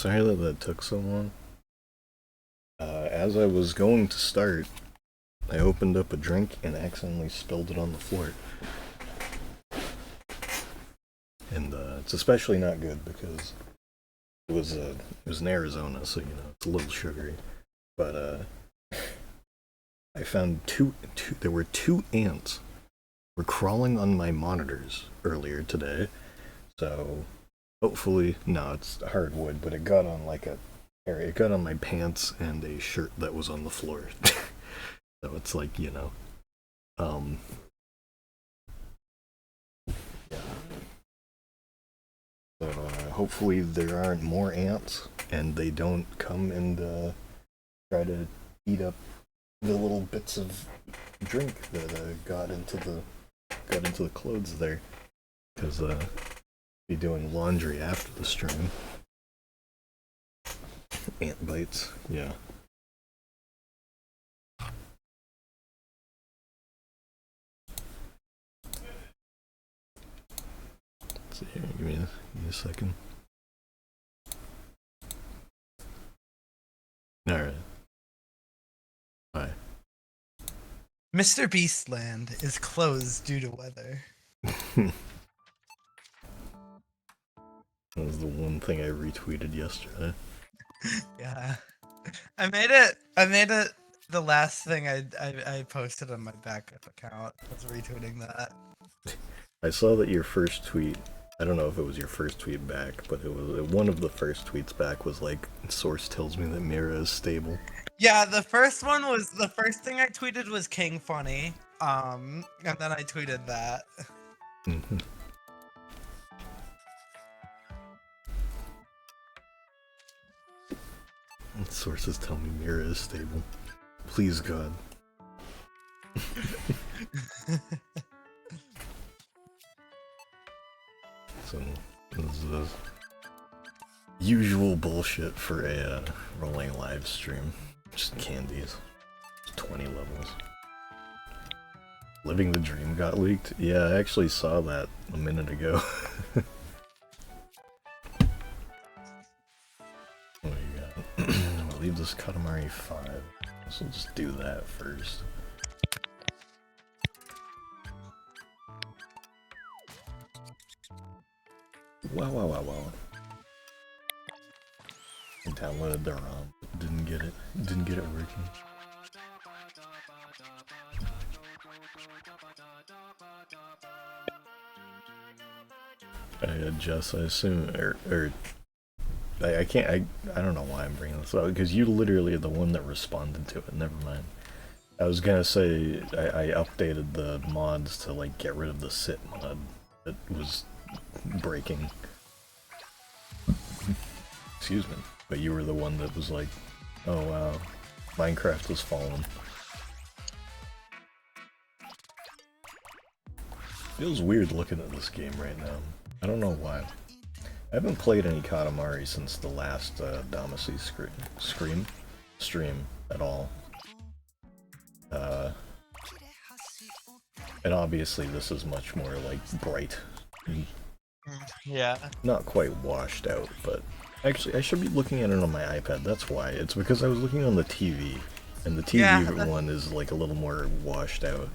Sorry that that took so long. As I was going to start, I opened up a drink and accidentally spilled it on the floor. And it's especially not good because it was in Arizona, so you know it's a little sugary. But I found there were two ants were crawling on my monitors earlier today. So hopefully, no, it's hardwood, but it got on like a area. It got on my pants and a shirt that was on the floor. So it's like um, yeah. So hopefully there aren't more ants and they don't come and try to eat up the little bits of drink that got into the clothes there. Because be doing laundry after the stream. Ant bites, yeah. Let's see here, give me a second. Alright. Bye. Mr. Beastland is closed due to weather. That was the one thing I retweeted yesterday. Yeah. I made it the last thing I posted on my backup account. I was retweeting that. I saw that your first tweet, I don't know if it was your first tweet back, but it was one of the first tweets back was like, source tells me that Mira is stable. Yeah, the first thing I tweeted was King Funny. And then I tweeted that. Mm-hmm. Sources tell me Mira is stable. Please God. So this is the usual bullshit for a rolling live stream. Just candies. 20 levels. Living the Dream got leaked? Yeah, I actually saw that a minute ago. What do you got? I'm gonna leave this Katamari 5. So we'll just do that first. Wow. I downloaded the ROM. Didn't get it working. Jess, I assume, I can't, I don't know why I'm bringing this up, because you literally are the one that responded to it, never mind. I was gonna say, I updated the mods to, like, get rid of the sit mod that was breaking. Excuse me. But you were the one that was like, oh wow, Minecraft has fallen. Feels weird looking at this game right now. I don't know why. I haven't played any Katamari since the last Damacy stream at all. And obviously this is much more like bright. Yeah. Not quite washed out, but actually I should be looking at it on my iPad, that's why. It's because I was looking on the TV, and the TV one is like a little more washed out.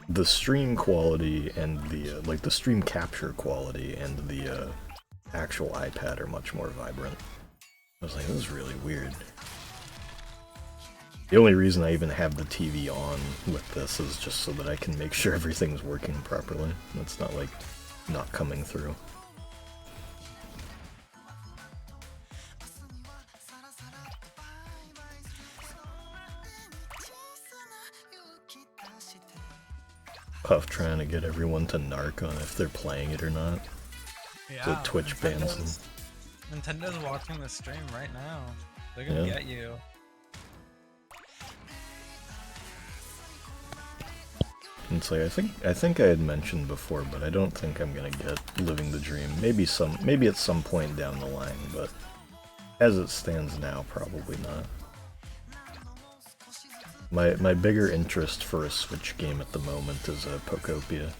The stream quality and the, like the stream capture quality and the actual iPad are much more vibrant. I was like, this is really weird. The only reason I even have the TV on with this is just so that I can make sure everything's working properly. It's not like not coming through. Puff trying to get everyone to narc on if they're playing it or not. Yeah. So Twitch bans them. Nintendo's watching the stream right now. They're gonna get you. It's like I think I had mentioned before, but I don't think I'm gonna get Living the Dream. Maybe at some point down the line, but as it stands now, probably not. My bigger interest for a Switch game at the moment is Pokopia.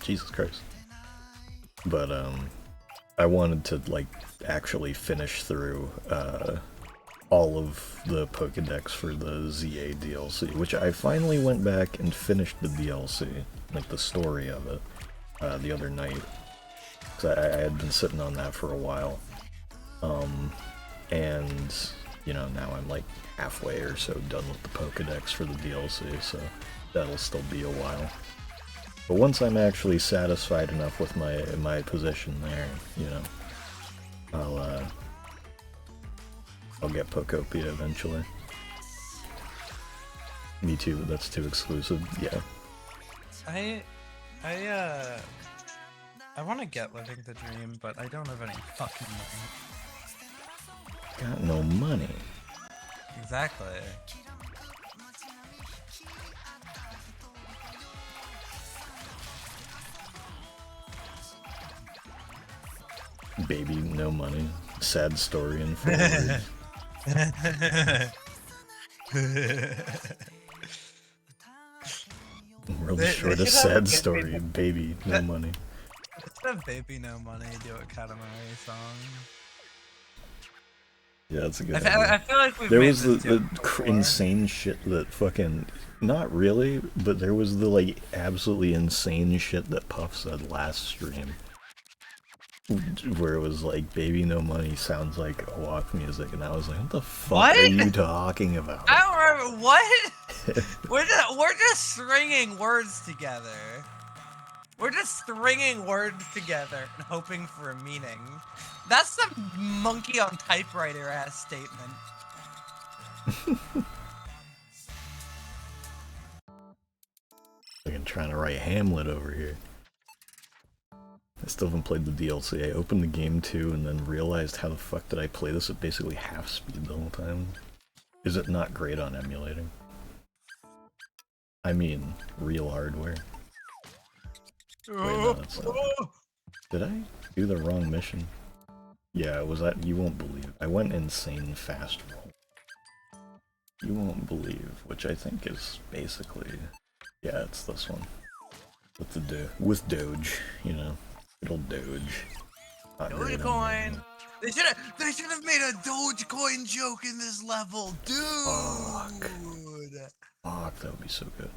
Jesus Christ. But I wanted to like actually finish through all of the Pokédex for the ZA DLC, which I finally went back and finished the DLC, like the story of it, the other night. Because I had been sitting on that for a while. And, you know, now I'm like halfway or so done with the Pokédex for the DLC, so that'll still be a while. But once I'm actually satisfied enough with my position there, you know, I'll get Pokopia eventually. Me too, but that's too exclusive. Yeah. I want to get Living the Dream, but I don't have any fucking money. Got no money. Exactly. Baby, no money. Sad story in 4 words. Really shortest sad story. Baby, no money. Instead of Baby No Money, do a Katamari song. Yeah, that's a good idea. I feel like we've there made was the before. insane shit that fucking... Not really, but there was the like absolutely insane shit that Puff said last stream. Where it was like, Baby No Money sounds like walk music, and I was like, what the fuck are you talking about? I don't remember, what? we're just stringing words together. We're just stringing words together and hoping for a meaning. That's some monkey on typewriter ass statement. Like I'm trying to write Hamlet over here. I still haven't played the DLC. I opened the game too and then realized how the fuck did I play this at basically half speed the whole time? Is it not great on emulating? I mean, real hardware. Wait, no, that's not it. Did I do the wrong mission? Yeah, it was that. You won't believe. I went insane fast roll. You won't believe, which I think is basically, yeah, it's this one. With Doge, you know, little Doge. Dogecoin. They should have made a Dogecoin joke in this level, dude. Fuck, that would be so good.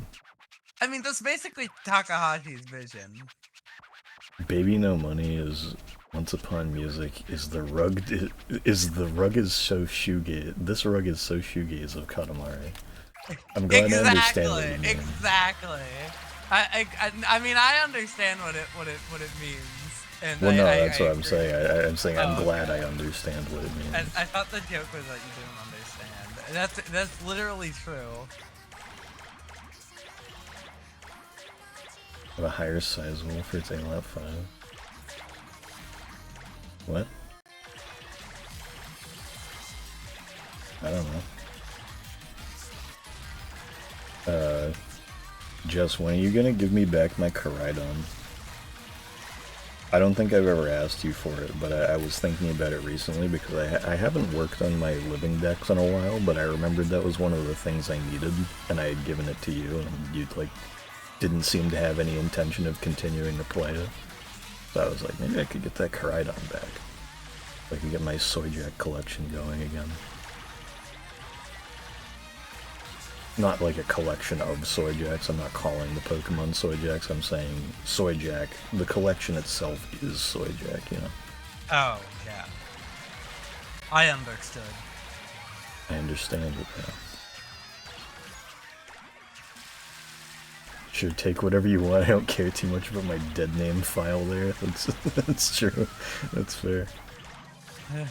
I mean, that's basically Takahashi's vision. Baby No Money is Once Upon Music is the rug is so shoegaze. This rug is so shoegaze of Katamari. I'm glad I understand what you mean. Exactly. I mean, I understand what it means. And well, no, that's what I'm saying. I'm saying I'm glad I understand what it means. I thought the joke was that you didn't understand. That's literally true. A higher size wolf for taking lap 5. What? I don't know. Jess, when are you gonna give me back my Koraidon? I don't think I've ever asked you for it, but I was thinking about it recently because I haven't worked on my living decks in a while, but I remembered that was one of the things I needed, and I had given it to you, and you like didn't seem to have any intention of continuing to play it. So I was like, maybe I could get that Koraidon back. So I could get my Soyjack collection going again. Not like a collection of Soyjacks, I'm not calling the Pokemon Soyjacks, I'm saying Soyjack, the collection itself is Soyjack, you know? Oh, yeah. I understood. I understand it now. Sure, take whatever you want, I don't care too much about my dead name file there, that's true, that's fair. Yeah.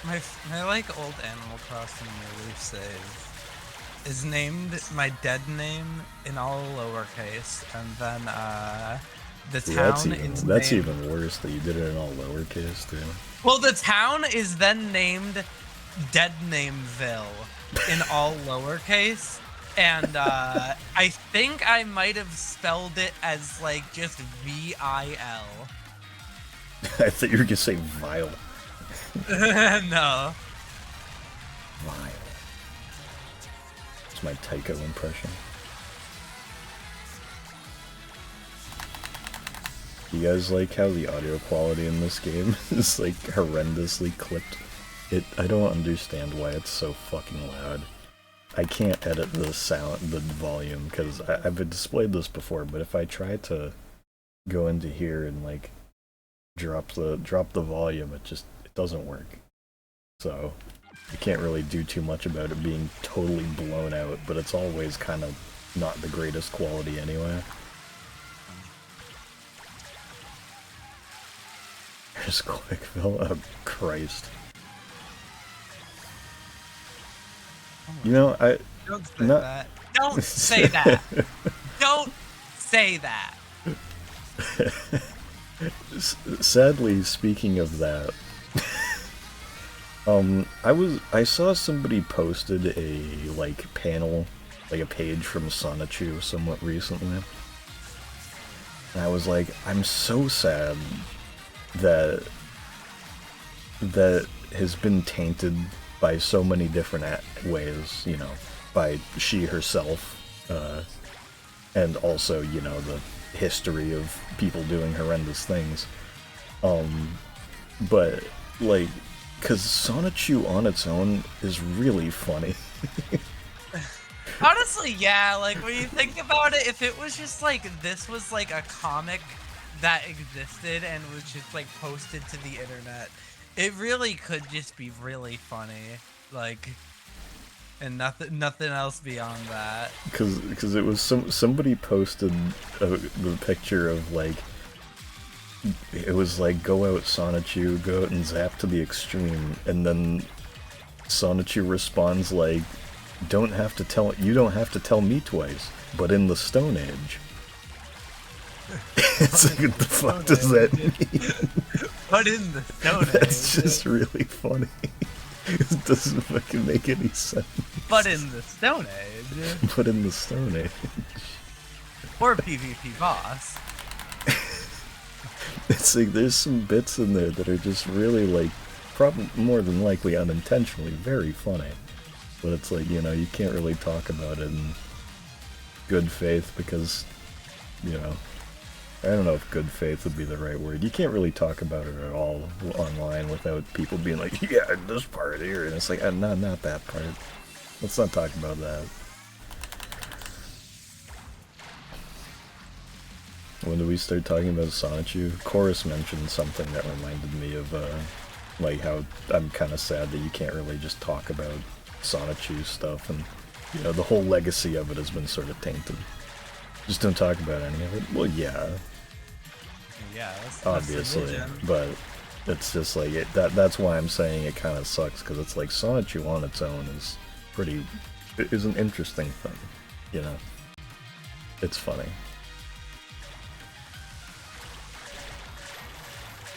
My like old Animal Crossing relief save is named my dead name in all lowercase, and then the town is that's even worse that you did it in all lowercase too. Well, the town is then named Dead Nameville in all lowercase, and I think I might have spelled it as like just V-I-L. I thought you were gonna say vile. No. Vile. That's my Tycho impression. You guys like how the audio quality in this game is like horrendously clipped? I don't understand why it's so fucking loud. I can't edit the volume, because I've displayed this before, but if I try to go into here and like drop the volume, it doesn't work. So you can't really do too much about it being totally blown out, but it's always kind of not the greatest quality anyway. There's Quickville. Oh, Christ. You know, Don't say that. Don't say that. Don't say that. Sadly, speaking of that, I saw somebody posted a like panel, like a page from Sonichu somewhat recently, and I was like, I'm so sad that has been tainted by so many different ways, you know, by she herself, and also, you know, the history of people doing horrendous things. But, like, because Sonichu on its own is really funny. Honestly, yeah, like, when you think about it, if it was just, like, this was, like, a comic that existed and was just, like, posted to the internet, it really could just be really funny, like, and nothing else beyond that. Because it was somebody posted the picture of, like, it was like, go out Sonichu, go out and zap to the extreme, and then Sonichu responds like, you don't have to tell me twice, but in the Stone Age. It's like, what the fuck does that mean? But in the Stone Age. That's just really funny. It doesn't fucking make any sense. But in the Stone Age. But in the Stone Age. Or PvP boss. It's like, there's some bits in there that are just really, like, probably more than likely unintentionally very funny. But it's like, you know, you can't really talk about it in good faith because, you know, I don't know if good faith would be the right word. You can't really talk about it at all online without people being like, yeah, this part here, and it's like, not that part. Let's not talk about that. When did we start talking about Sonichu? Chorus mentioned something that reminded me of, like, how I'm kind of sad that you can't really just talk about Sonichu stuff, and, you know, the whole legacy of it has been sort of tainted. Just don't talk about any of it. Well, yeah. Yeah, that's obviously, but it's just like, that's why I'm saying it kind of sucks, because it's like Sonichu on its own is an interesting thing, you know? It's funny.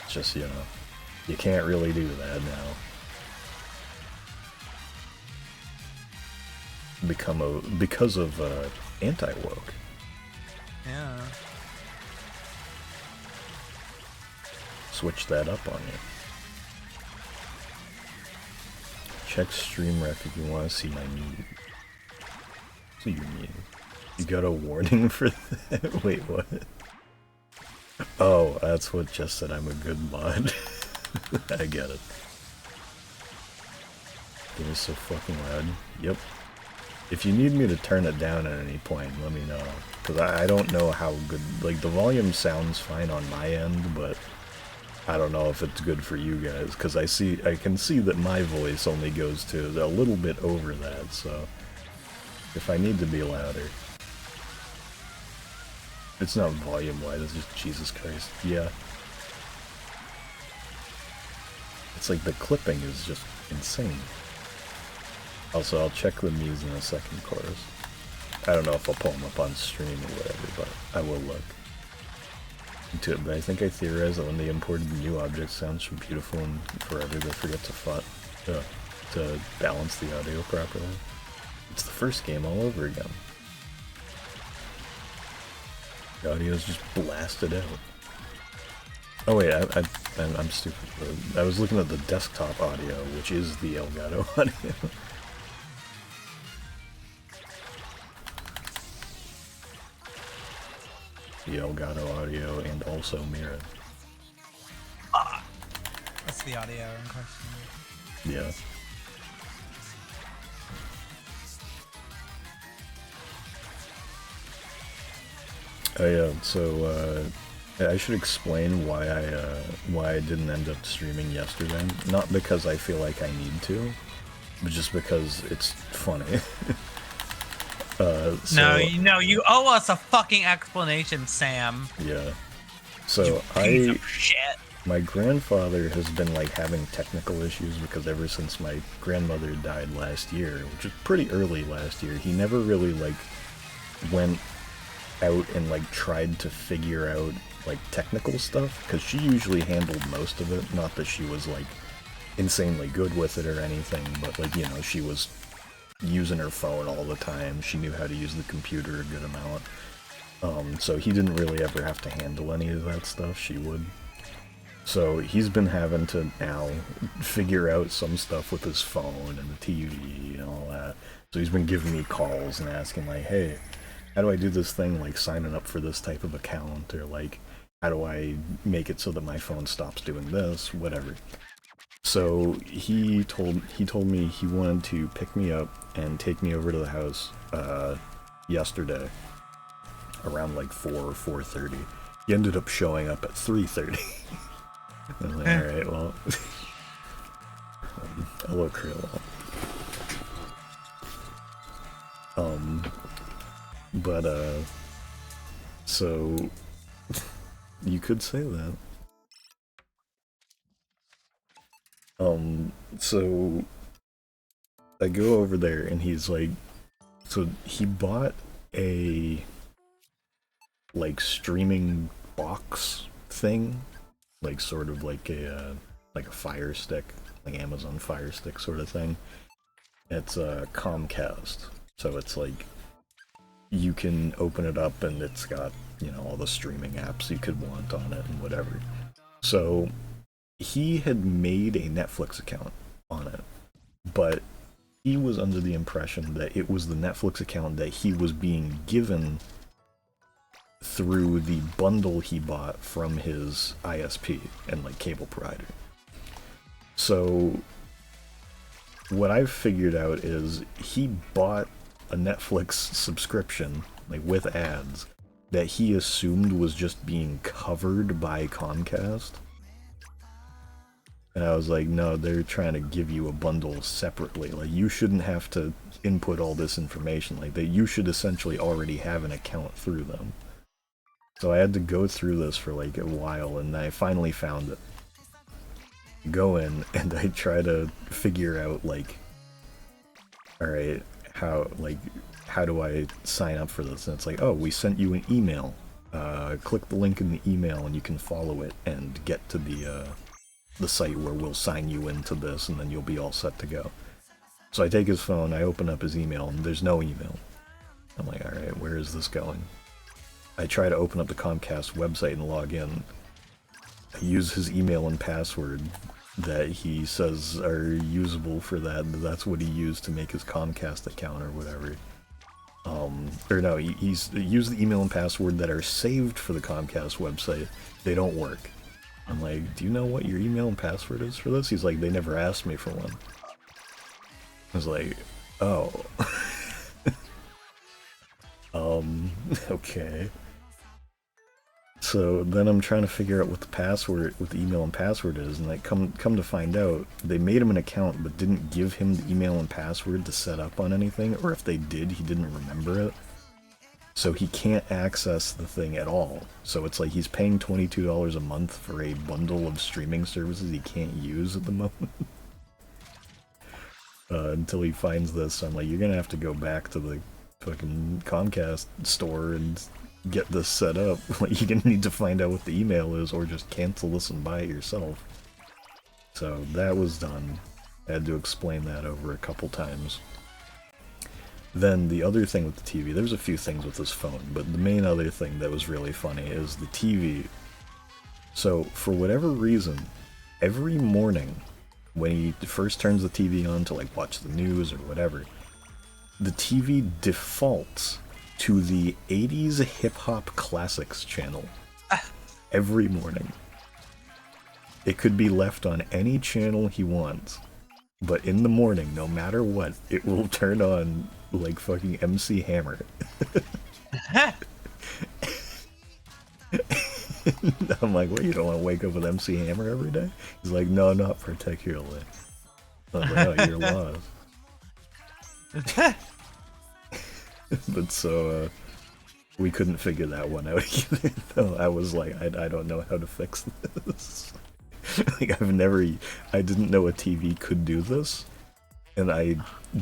It's just, you know, you can't really do that now. Because of anti-woke. Yeah. Switch that up on you. Check stream ref if you want to see my meme. What do you mean? You got a warning for that? Wait, what? Oh, that's what just said I'm a good mod. I get it. It is so fucking loud. Yep. If you need me to turn it down at any point, let me know. Because I don't know how good... Like, the volume sounds fine on my end, but I don't know if it's good for you guys. Because I can see that my voice only goes to a little bit over that, so... If I need to be louder... It's not volume-wise, it's just Jesus Christ. Yeah. It's like the clipping is just insane. Also, I'll check the muse in a second, chorus. I don't know if I'll pull them up on stream or whatever, but I will look into it. But I think I theorized that when they imported the new object sounds from Beautiful and Forever, they forget to balance the audio properly. It's the first game all over again. The audio's just blasted out. Oh wait, I'm stupid. I was looking at the desktop audio, which is the Elgato audio. the Elgato Audio, and also Mira. That's the audio in question. Yeah. So I should explain why I didn't end up streaming yesterday. Not because I feel like I need to, but just because it's funny. No, you owe us a fucking explanation, Sam. Yeah. So you piece of shit. My grandfather has been like having technical issues because ever since my grandmother died last year, which was pretty early last year, he never really like went out and like tried to figure out like technical stuff, because she usually handled most of it. Not that she was like insanely good with it or anything, but like, you know, she was using her phone all the time. She knew how to use the computer a good amount. So he didn't really ever have to handle any of that stuff. She would. So he's been having to now figure out some stuff with his phone and the TV and all that. So he's been giving me calls and asking like, hey, how do I do this thing, like signing up for this type of account, or like, how do I make it so that my phone stops doing this, whatever. So he told me he wanted to pick me up and take me over to the house yesterday around like 4 or 4:30. He ended up showing up at 3:30. I was like, alright, well, hello, Krill. So, you could say that. So, I go over there and he's like, so he bought a, like, streaming box thing, like, sort of like a Fire Stick, like Amazon Fire Stick sort of thing. It's a Comcast, so it's like, you can open it up and it's got, you know, all the streaming apps you could want on it and whatever. So he had made a Netflix account on it, but he was under the impression that it was the Netflix account that he was being given through the bundle he bought from his ISP and like cable provider. So what I've figured out is he bought a Netflix subscription, like with ads, that he assumed was just being covered by Comcast. And I was like, no, they're trying to give you a bundle separately. Like, you shouldn't have to input all this information. Like, you should essentially already have an account through them. So I had to go through this for like a while, and I finally found it. Go in, and I try to figure out, like, alright, how do I sign up for this? And it's like, oh, we sent you an email. Click the link in the email and you can follow it and get to the site where we'll sign you into this, and then you'll be all set to go. So I take his phone, I open up his email, and there's no email. I'm like, alright, where is this going? I try to open up the Comcast website and log in. I use his email and password that he says are usable for that. That's what he used to make his Comcast account or whatever. Or no, he's used the email and password that are saved for the Comcast website. They don't work. I'm like, do you know what your email and password is for this? He's like, they never asked me for one. I was like, oh. Okay. So then I'm trying to figure out what the email and password is, and come to find out, they made him an account but didn't give him the email and password to set up on anything, or if they did, he didn't remember it. So he can't access the thing at all. So it's like he's paying $22 a month for a bundle of streaming services he can't use at the moment. Until he finds this. So I'm like, you're gonna have to go back to the fucking Comcast store and get this set up. Like, you're gonna need to find out what the email is, or just cancel this and buy it yourself. So that was done. I had to explain that over a couple times. Then the other thing with the TV, there's a few things with this phone, but the main other thing that was really funny is the TV. So for whatever reason, every morning when he first turns the TV on to like watch the news or whatever, the TV defaults to the 80s Hip Hop Classics channel every morning. It could be left on any channel he wants, but in the morning, no matter what, it will turn on like fucking MC Hammer. I'm like, what, you don't want to wake up with MC Hammer every day? He's like, no, not particularly. I was like, oh, you're lost. But so, we couldn't figure that one out either, though. I was like, I don't know how to fix this. Like, I didn't know a TV could do this, and I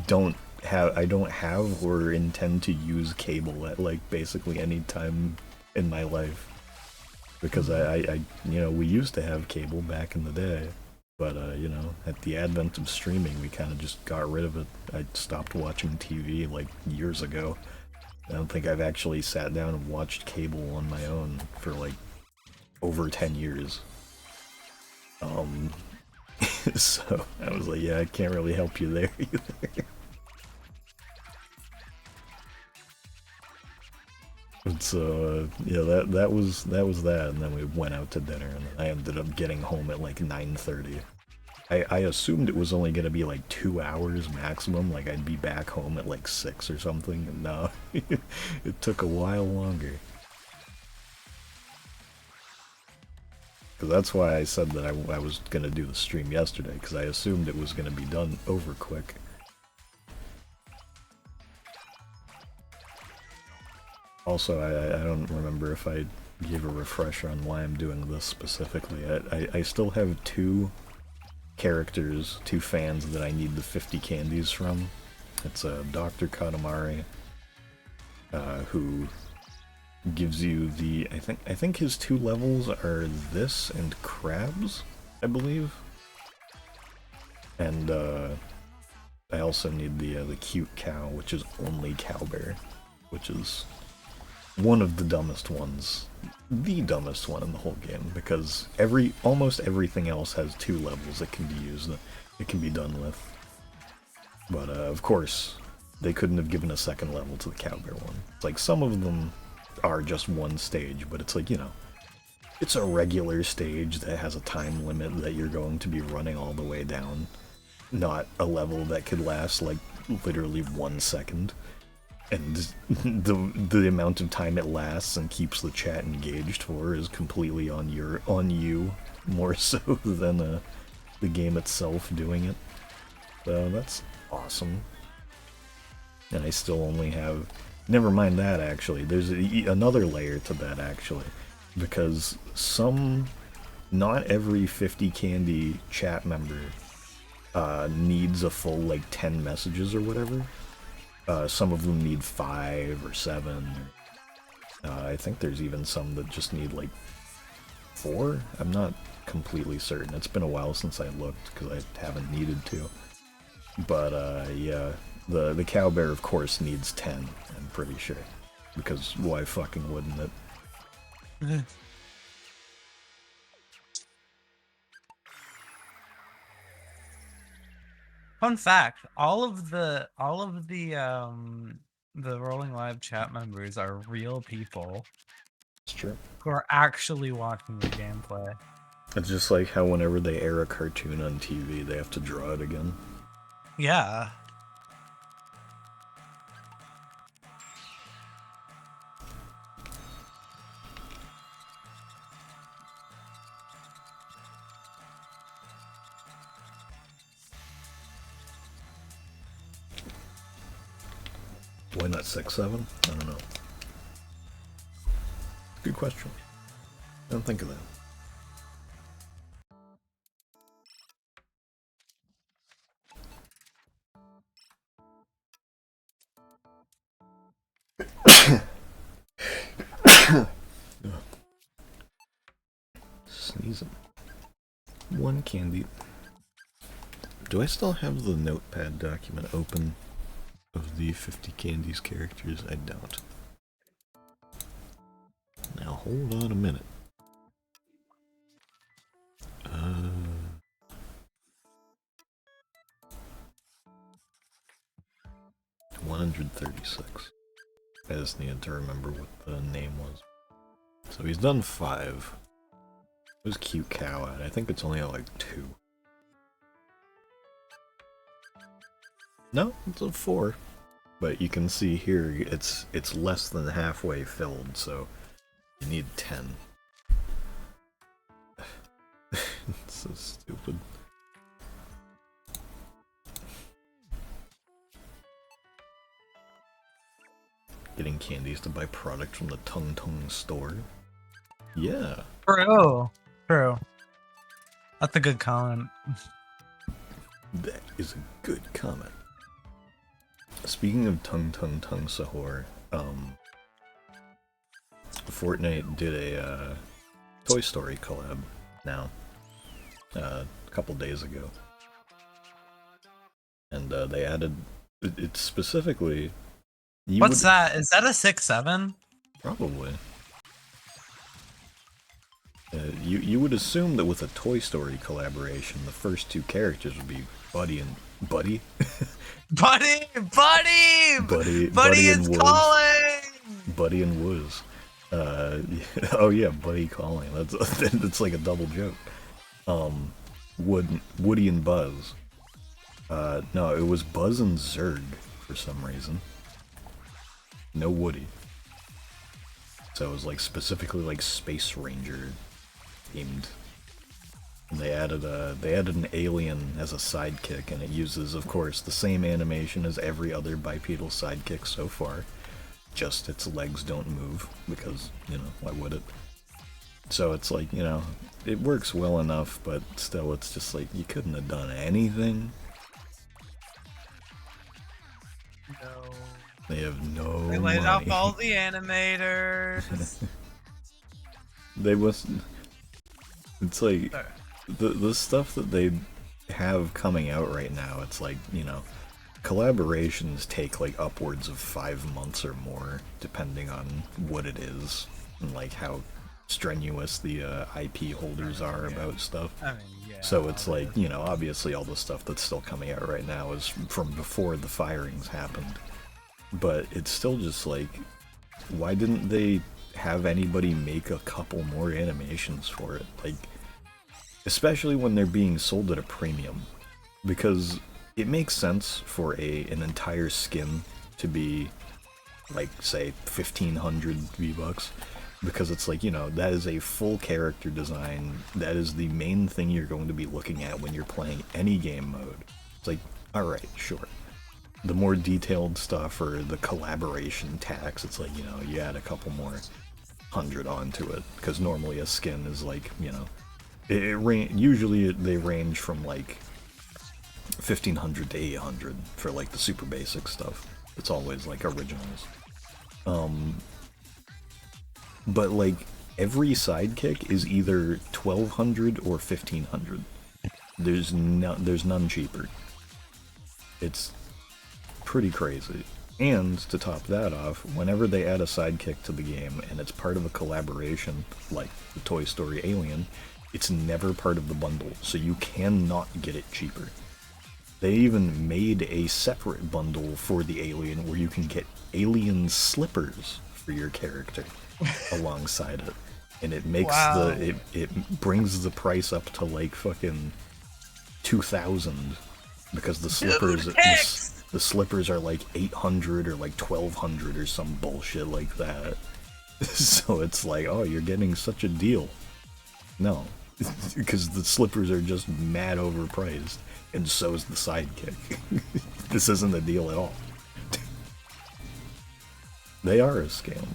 don't have or intend to use cable at, like, basically any time in my life. Because I you know, we used to have cable back in the day, but, you know, at the advent of streaming, we kind of just got rid of it. I stopped watching TV, like, years ago. I don't think I've actually sat down and watched cable on my own for, like, over 10 years. So, I was like, yeah, I can't really help you there either. And so, yeah, that was that, and then we went out to dinner, and I ended up getting home at like 9:30. I assumed it was only gonna be like 2 hours maximum, like I'd be back home at like 6 or something, and no, it took a while longer. Because that's why I said that I was gonna do the stream yesterday, because I assumed it was gonna be done over quick. Also, I don't remember if I gave a refresher on why I'm doing this specifically. I still have two characters, two fans that I need the 50 candies from. It's Dr. Katamari, who gives you the... I think his two levels are this and crabs, I believe. And I also need the cute cow, which is only Cowbear, which is one of the dumbest ones, the dumbest one in the whole game, because almost everything else has two levels it can be used, it can be done with. But of course, they couldn't have given a second level to the Cowbear one. It's like, some of them are just one stage, but it's like, you know, it's a regular stage that has a time limit that you're going to be running all the way down, not a level that could last like literally 1 second. And the amount of time it lasts and keeps the chat engaged for is completely on you, more so than the game itself doing it. So that's awesome. And I still only have... Never mind that, actually. There's another layer to that, actually. Because not every 50 candy chat member needs a full, like, 10 messages or whatever. Some of them need 5 or 7. I think there's even some that just need like 4. I'm not completely certain. It's been a while since I looked because I haven't needed to. But yeah, the Cowbear of course needs 10. I'm pretty sure, because why fucking wouldn't it? Fun fact: all of the Rolling Live chat members are real people. It's true. Who are actually watching the gameplay. It's just like how whenever they air a cartoon on TV, they have to draw it again. Yeah. Why not 6, 7? I don't know. Good question. I don't think of that. Sneezing. 1 candy. Do I still have the notepad document open of the 50 candies characters? I don't. Now hold on a minute. 136. I just needed to remember what the name was. So he's done 5. Where's Cute Cow at? I think it's only at like 2. No, it's a 4. But you can see here, it's less than halfway filled, so you need 10. It's so stupid. Getting candies to buy product from the Tung Tung store. Yeah. True. True. That's a good comment. That is a good comment. Speaking of Tung Tung Tung Sahur, Fortnite did a Toy Story collab now, a couple days ago. And they added, it's specifically... What's that? Is that a 6-7? Probably. You would assume that with a Toy Story collaboration, the first 2 characters would be Buddy and... Buddy? Buddy is and calling! Buddy and Wooz. Oh yeah, Buddy calling. That's like a double joke. Woody and Buzz. No, it was Buzz and Zurg for some reason. No Woody. So it was like specifically like Space Ranger themed. And they added an alien as a sidekick, and it uses, of course, the same animation as every other bipedal sidekick so far. Just its legs don't move, because, you know, why would it? So it's like, you know, it works well enough, but still it's just like, you couldn't have done anything. No. They have no money. They laid off all the animators. They must... It's like, the stuff that they have coming out right now, it's like, you know, collaborations take like upwards of 5 months or more, depending on what it is, and like how strenuous the IP holders are about stuff. I mean, yeah. So it's like, you know, obviously all the stuff that's still coming out right now is from before the firings happened. But it's still just like, why didn't they have anybody make a couple more animations for it? Like, especially when they're being sold at a premium. Because it makes sense for an entire skin to be, like, say, 1,500 V-Bucks. Because it's like, you know, that is a full character design. That is the main thing you're going to be looking at when you're playing any game mode. It's like, alright, sure. The more detailed stuff or the collaboration tax, it's like, you know, you add a couple more 100 onto it. Because normally a skin is like, you know, usually they range from like 1,500 to 800 for like the super basic stuff. It's always like originals. But like every sidekick is either 1,200 or 1,500. There's none cheaper. It's pretty crazy. And to top that off, whenever they add a sidekick to the game and it's part of a collaboration, like the Toy Story Alien, it's never part of the bundle, so you cannot get it cheaper. They even made a separate bundle for the Alien where you can get alien slippers for your character alongside it. And it makes it brings the price up to like fucking 2,000 because the slippers the slippers are like 800 or like 1,200 or some bullshit like that. So it's like, oh, you're getting such a deal. No, because the slippers are just mad overpriced, and so is the sidekick. This isn't a deal at all. They are a scam.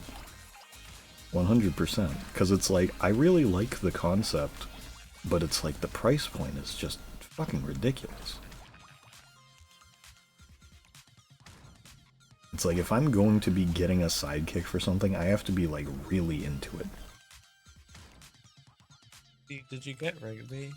100%. Because it's like, I really like the concept, but it's like the price point is just fucking ridiculous. It's like, if I'm going to be getting a sidekick for something, I have to be like really into it. Did you get Rigby?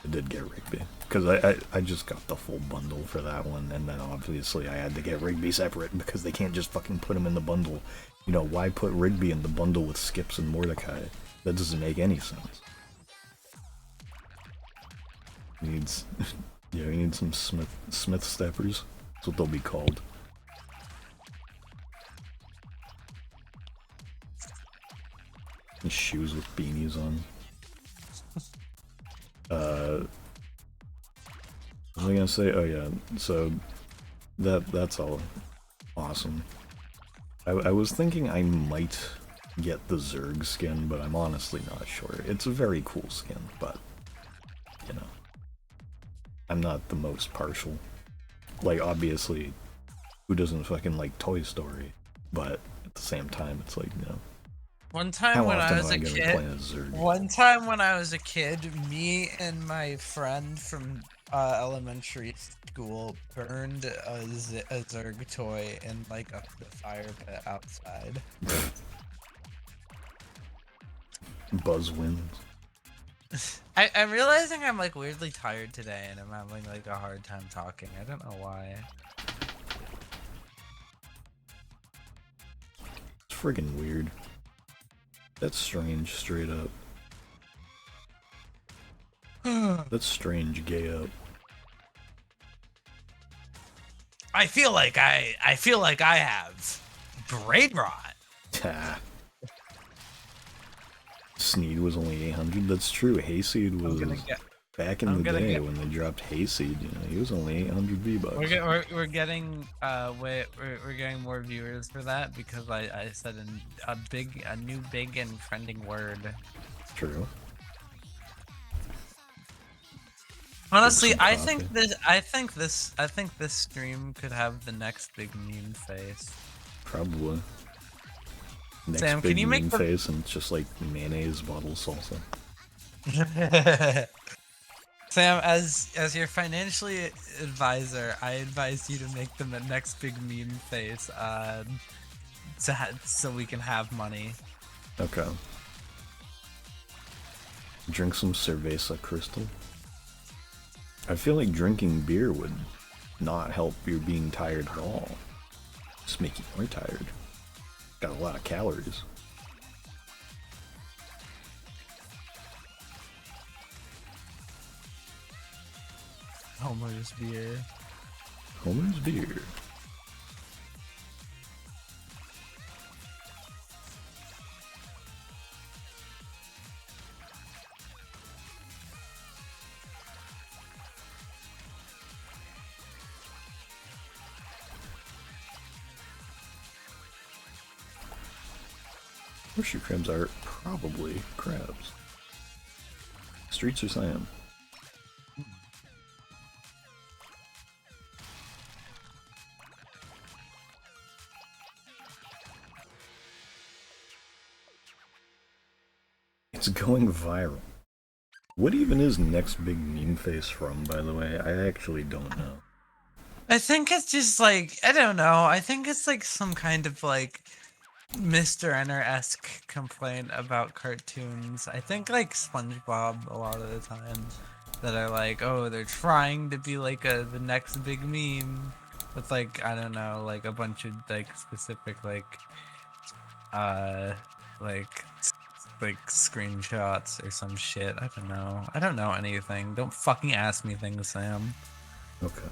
I did get Rigby, because I just got the full bundle for that one, and then obviously I had to get Rigby separate, because they can't just fucking put him in the bundle. You know, why put Rigby in the bundle with Skips and Mordecai? That doesn't make any sense. He needs, yeah, he needs some Smith steppers. That's what they'll be called. shoes with beanies on. What was I gonna say? Oh yeah, so that's all awesome. I was thinking I might get the Zerg skin, but I'm honestly not sure. It's a very cool skin, but you know, I'm not the most partial. Like, obviously, who doesn't fucking like Toy Story? But at the same time, it's like, you know, One time how when I often was am I a gonna kid, play as Zerg? one time when I was a kid, me and my friend from elementary school burned a Zerg toy in like a fire pit outside. Buzz wins. I'm realizing I'm like weirdly tired today, and I'm having like a hard time talking. I don't know why. It's friggin' weird. That's strange, straight up. That's strange, gay up. I feel like I have brain rot. Ta. Sneed was only 800. That's true. Hayseed was back in the day when they dropped Hayseed. You know, he was only 800 V-bucks. We're getting we're getting more viewers for that because I said a new big and trending word. True. Honestly, I think this stream could have the next big meme face. Probably. Next Sam, big can you make meme face and it's just like mayonnaise bottle salsa. Sam, as your financially advisor, I advise you to make them the next big meme face, so we can have money. Okay. Drink some Cerveza Crystal. I feel like drinking beer would not help you being tired at all. Just make you more tired. Got a lot of calories. Homer's beer. Homer's beer. Horseshoe crabs are probably crabs. Streets or Siam? It's going viral. What even is next big meme face from, by the way? I actually don't know. I think it's just like, I don't know. I think it's like some kind of like Mr. Enter-esque complaint about cartoons. I think like SpongeBob a lot of the time that are like, oh, they're trying to be like the next big meme with like, I don't know, like a bunch of like specific like screenshots or some shit. I don't know. I don't know anything. Don't fucking ask me things, Sam. Okay.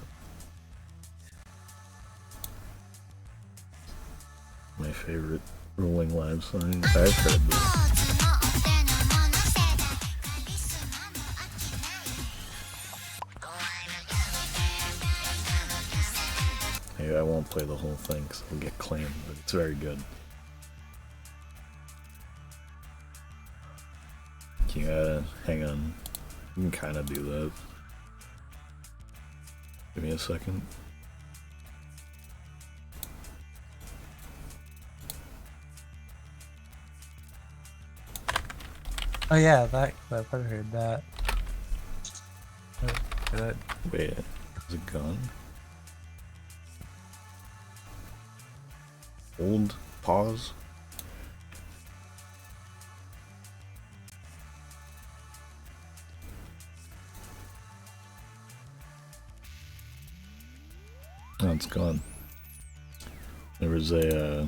My favorite Rolling Live song. I've heard this. Hey, I won't play the whole thing because I'll get claimed, but it's very good. You gotta hang on. You can kind of do that. Give me a second. Oh yeah, I've heard that. Wait, is it gone? Hold, pause. Oh, it's gone. There was a,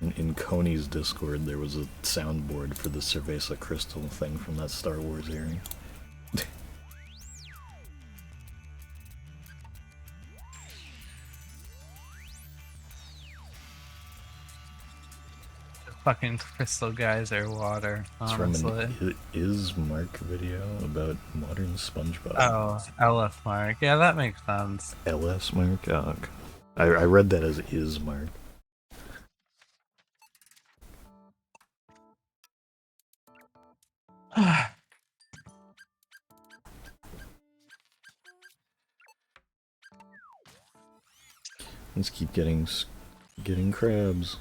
in Coney's Discord, there was a soundboard for the Cerveza Crystal thing from that Star Wars era. fucking crystal geyser water, It's from honestly. an Is Mark video about modern SpongeBob. Oh, LF Mark. Yeah, that makes sense. LS Mark? Oh, okay. I read that as Is Mark. Let's keep getting crabs.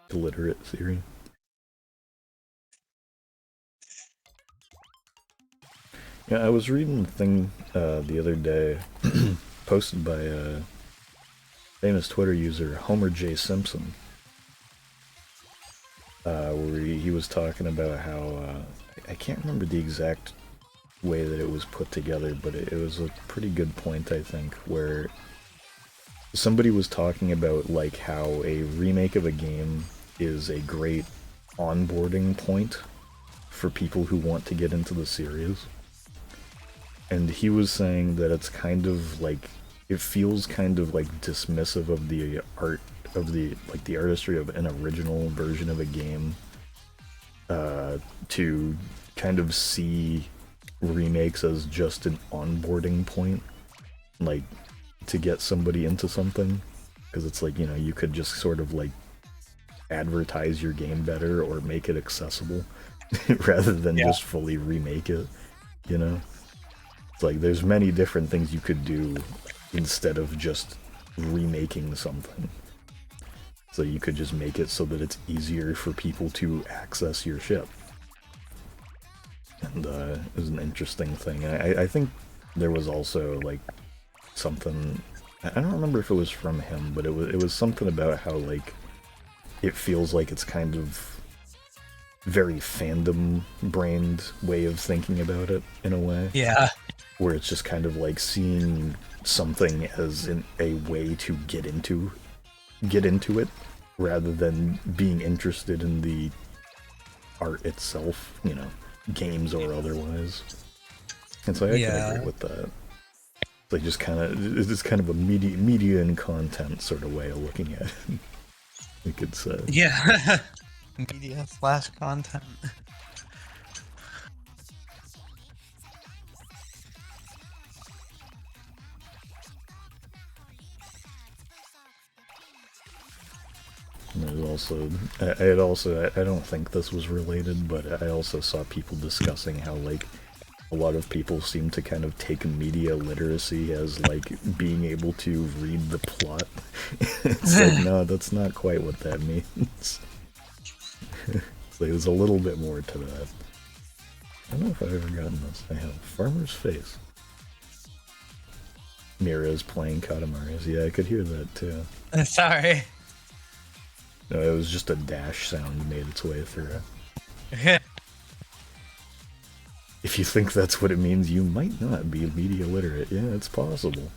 Illiterate theory. Yeah, I was reading a thing the other day, posted by a famous Twitter user, Homer J. Simpson, where he was talking about how, I can't remember the exact way that it was put together, but it was a pretty good point, I think, where somebody was talking about like how a remake of a game is a great onboarding point for people who want to get into the series. And he was saying that it's kind of like, it feels kind of like dismissive of the art of the artistry of an original version of a game, to kind of see remakes as just an onboarding point, like to get somebody into something, because it's like, you know, you could just sort of like advertise your game better or make it accessible rather than just fully remake it, you know? It's like there's many different things you could do instead of just remaking something. So you could just make it so that it's easier for people to access your ship. And it was an interesting thing. I think there was also like something, I don't remember if it was from him, but it was something about how like it feels like it's kind of very fandom-brained way of thinking about it in a way. Yeah. Where it's just kind of like seeing something as a way to get into it, rather than being interested in the art itself, you know, games or otherwise. And so I can agree with that. It's like just kind of, it's kind of a media and content sort of way of looking at it, we could say. Yeah. Media / content. There's also, I don't think this was related, but I also saw people discussing how, like, a lot of people seem to kind of take media literacy as, like, being able to read the plot. It's like, no, that's not quite what that means. It's like, there's a little bit more to that. I don't know if I've ever gotten this. I have Farmer's Face. Mira is playing Katamari. Yeah, I could hear that, too. Sorry. No, it was just a dash sound made its way through. If you think that's what it means, you might not be media literate. Yeah, it's possible.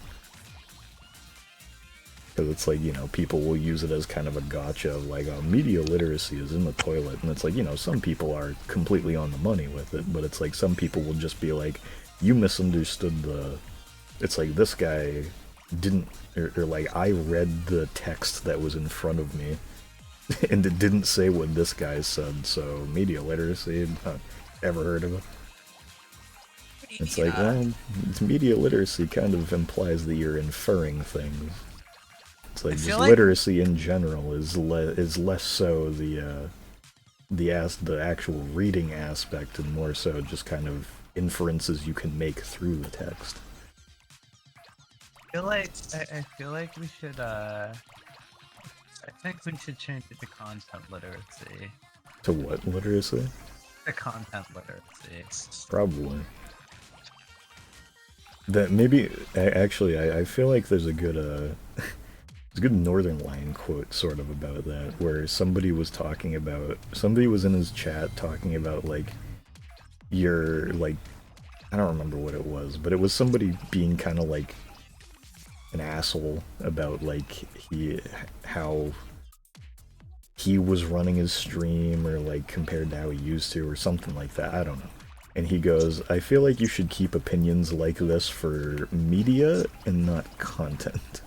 Because it's like, you know, people will use it as kind of a gotcha of like, oh, media literacy is in the toilet. And it's like, you know, some people are completely on the money with it, but it's like some people will just be like, you misunderstood the... It's like, this guy didn't... Or like, I read the text that was in front of me, and it didn't say what this guy said, so media literacy, not ever heard of it. It's like, well, media literacy kind of implies that you're inferring things. It's like, just like literacy in general is less so the actual reading aspect, and more so just kind of inferences you can make through the text. I feel like we should I think we should change it to content literacy. To what literacy? To content literacy. Probably. That maybe actually I feel like there's a good there's a good Northern Lion quote sort of about that, where somebody was in his chat talking about like your, like, I don't remember what it was, but it was somebody being kind of like an asshole about like how he was running his stream, or like compared to how he used to, or something like that. I don't know. And he goes, I feel like you should keep opinions like this for media and not content.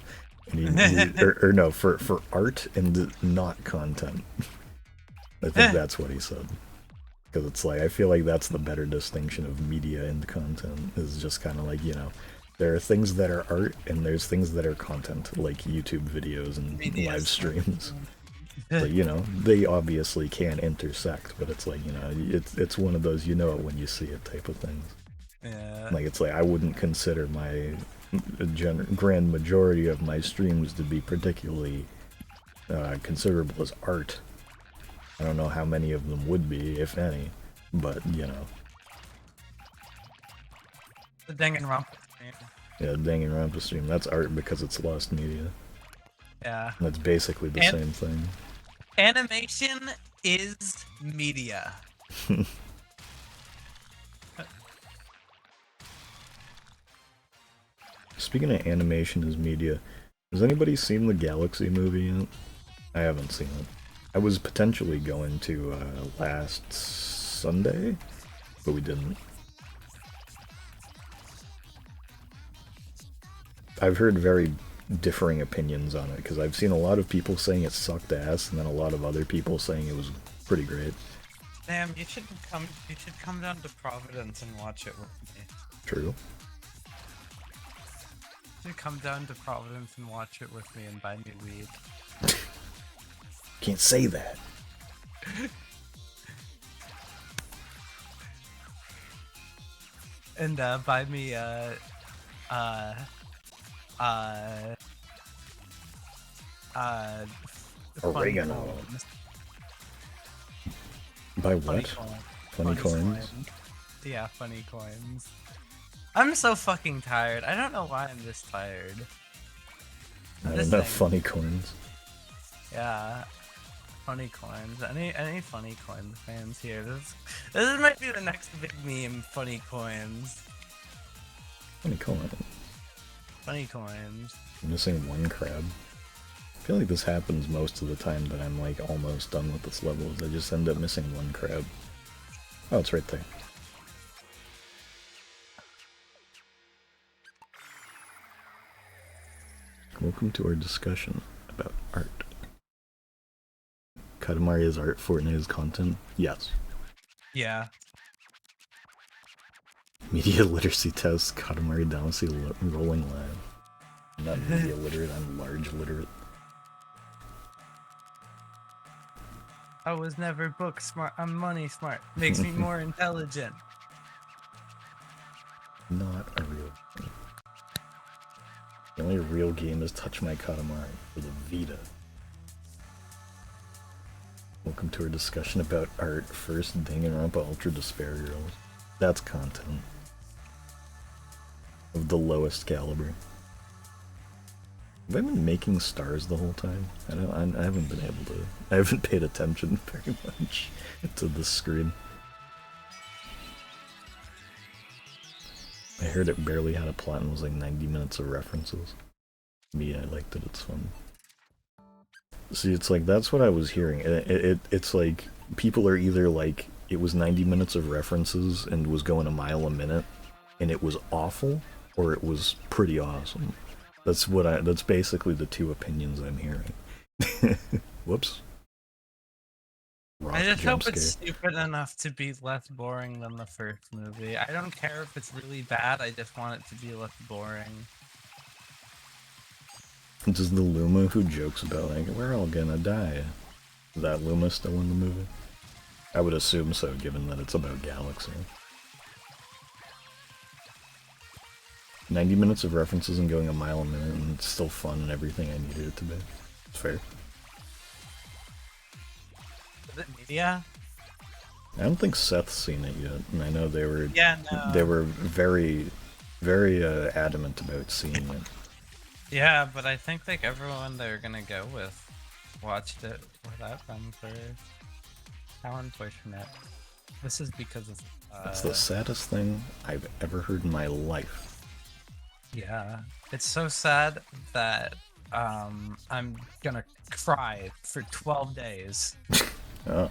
or no, for art and not content. I think that's what he said. Because it's like, I feel like that's the better distinction of media and content, is just kind of like, you know, there are things that are art and there's things that are content, like YouTube videos and live streams. But, you know, they obviously can intersect, but it's like, you know, it's one of those, you know it when you see it type of things. Yeah. Like, it's like, I wouldn't consider my grand majority of my streams to be particularly considerable as art. I don't know how many of them would be, if any, but, you know. The Danganronpa stream. Yeah, Danganronpa stream, that's art because it's lost media. Yeah. That's basically the same thing. Animation is media. Speaking of animation as media, has anybody seen the Galaxy movie yet? I haven't seen it. I was potentially going to last Sunday, but we didn't. I've heard very differing opinions on it, because I've seen a lot of people saying it sucked ass, and then a lot of other people saying it was pretty great. Damn, you should come down to Providence and watch it with me. True. You should come down to Providence and watch it with me and buy me weed. Can't say that. And buy me oregano. By what? Funny coins? Yeah, funny coins. I'm so fucking tired. I don't know why I'm this tired. I don't know, funny coins. Yeah. Funny coins. Any funny coins fans here? This might be the next big meme, funny coins. Funny coins. Funny coins. I'm missing one crab. I feel like this happens most of the time that I'm like almost done with this level. I just end up missing one crab. Oh, it's right there. Welcome to our discussion about art. Katamari is art, Fortnite is content? Yes. Yeah. Media literacy test, Katamari Damacy rolling live. I'm not media literate, I'm large literate. I was never book smart, I'm money smart. Makes me more intelligent. Not a real game. The only real game is Touch My Katamari for the Vita. Welcome to our discussion about art. First, Danganronpa Ultra Despair Girls. That's content. Of the lowest caliber. Have I been making stars the whole time? I haven't been able to. I haven't paid attention very much to the screen. I heard it barely had a plot and was like 90 minutes of references. Me, I liked it, it's fun. See, it's like, that's what I was hearing. It's like, people are either like, it was 90 minutes of references and was going a mile a minute, and it was awful, or it was pretty awesome. That's basically the two opinions I'm hearing. Whoops. Rock I just hope scare. it's stupid enough to be less boring than the first movie. I don't care if it's really bad, I just want it to be less boring. Does the Luma who jokes about, like, we're all gonna die, is that Luma still in the movie? I would assume so, given that it's about Galaxy. 90 minutes of references and going a mile a minute, and it's still fun and everything I needed it to be. It's fair. Is it media? I don't think Seth's seen it yet, and I know they were they were very, very adamant about seeing it. Yeah, but I think like everyone they're gonna go with watched it without them for how unfortunate. This is because of That's the saddest thing I've ever heard in my life. Yeah, it's so sad that I'm gonna cry for 12 days. Oh.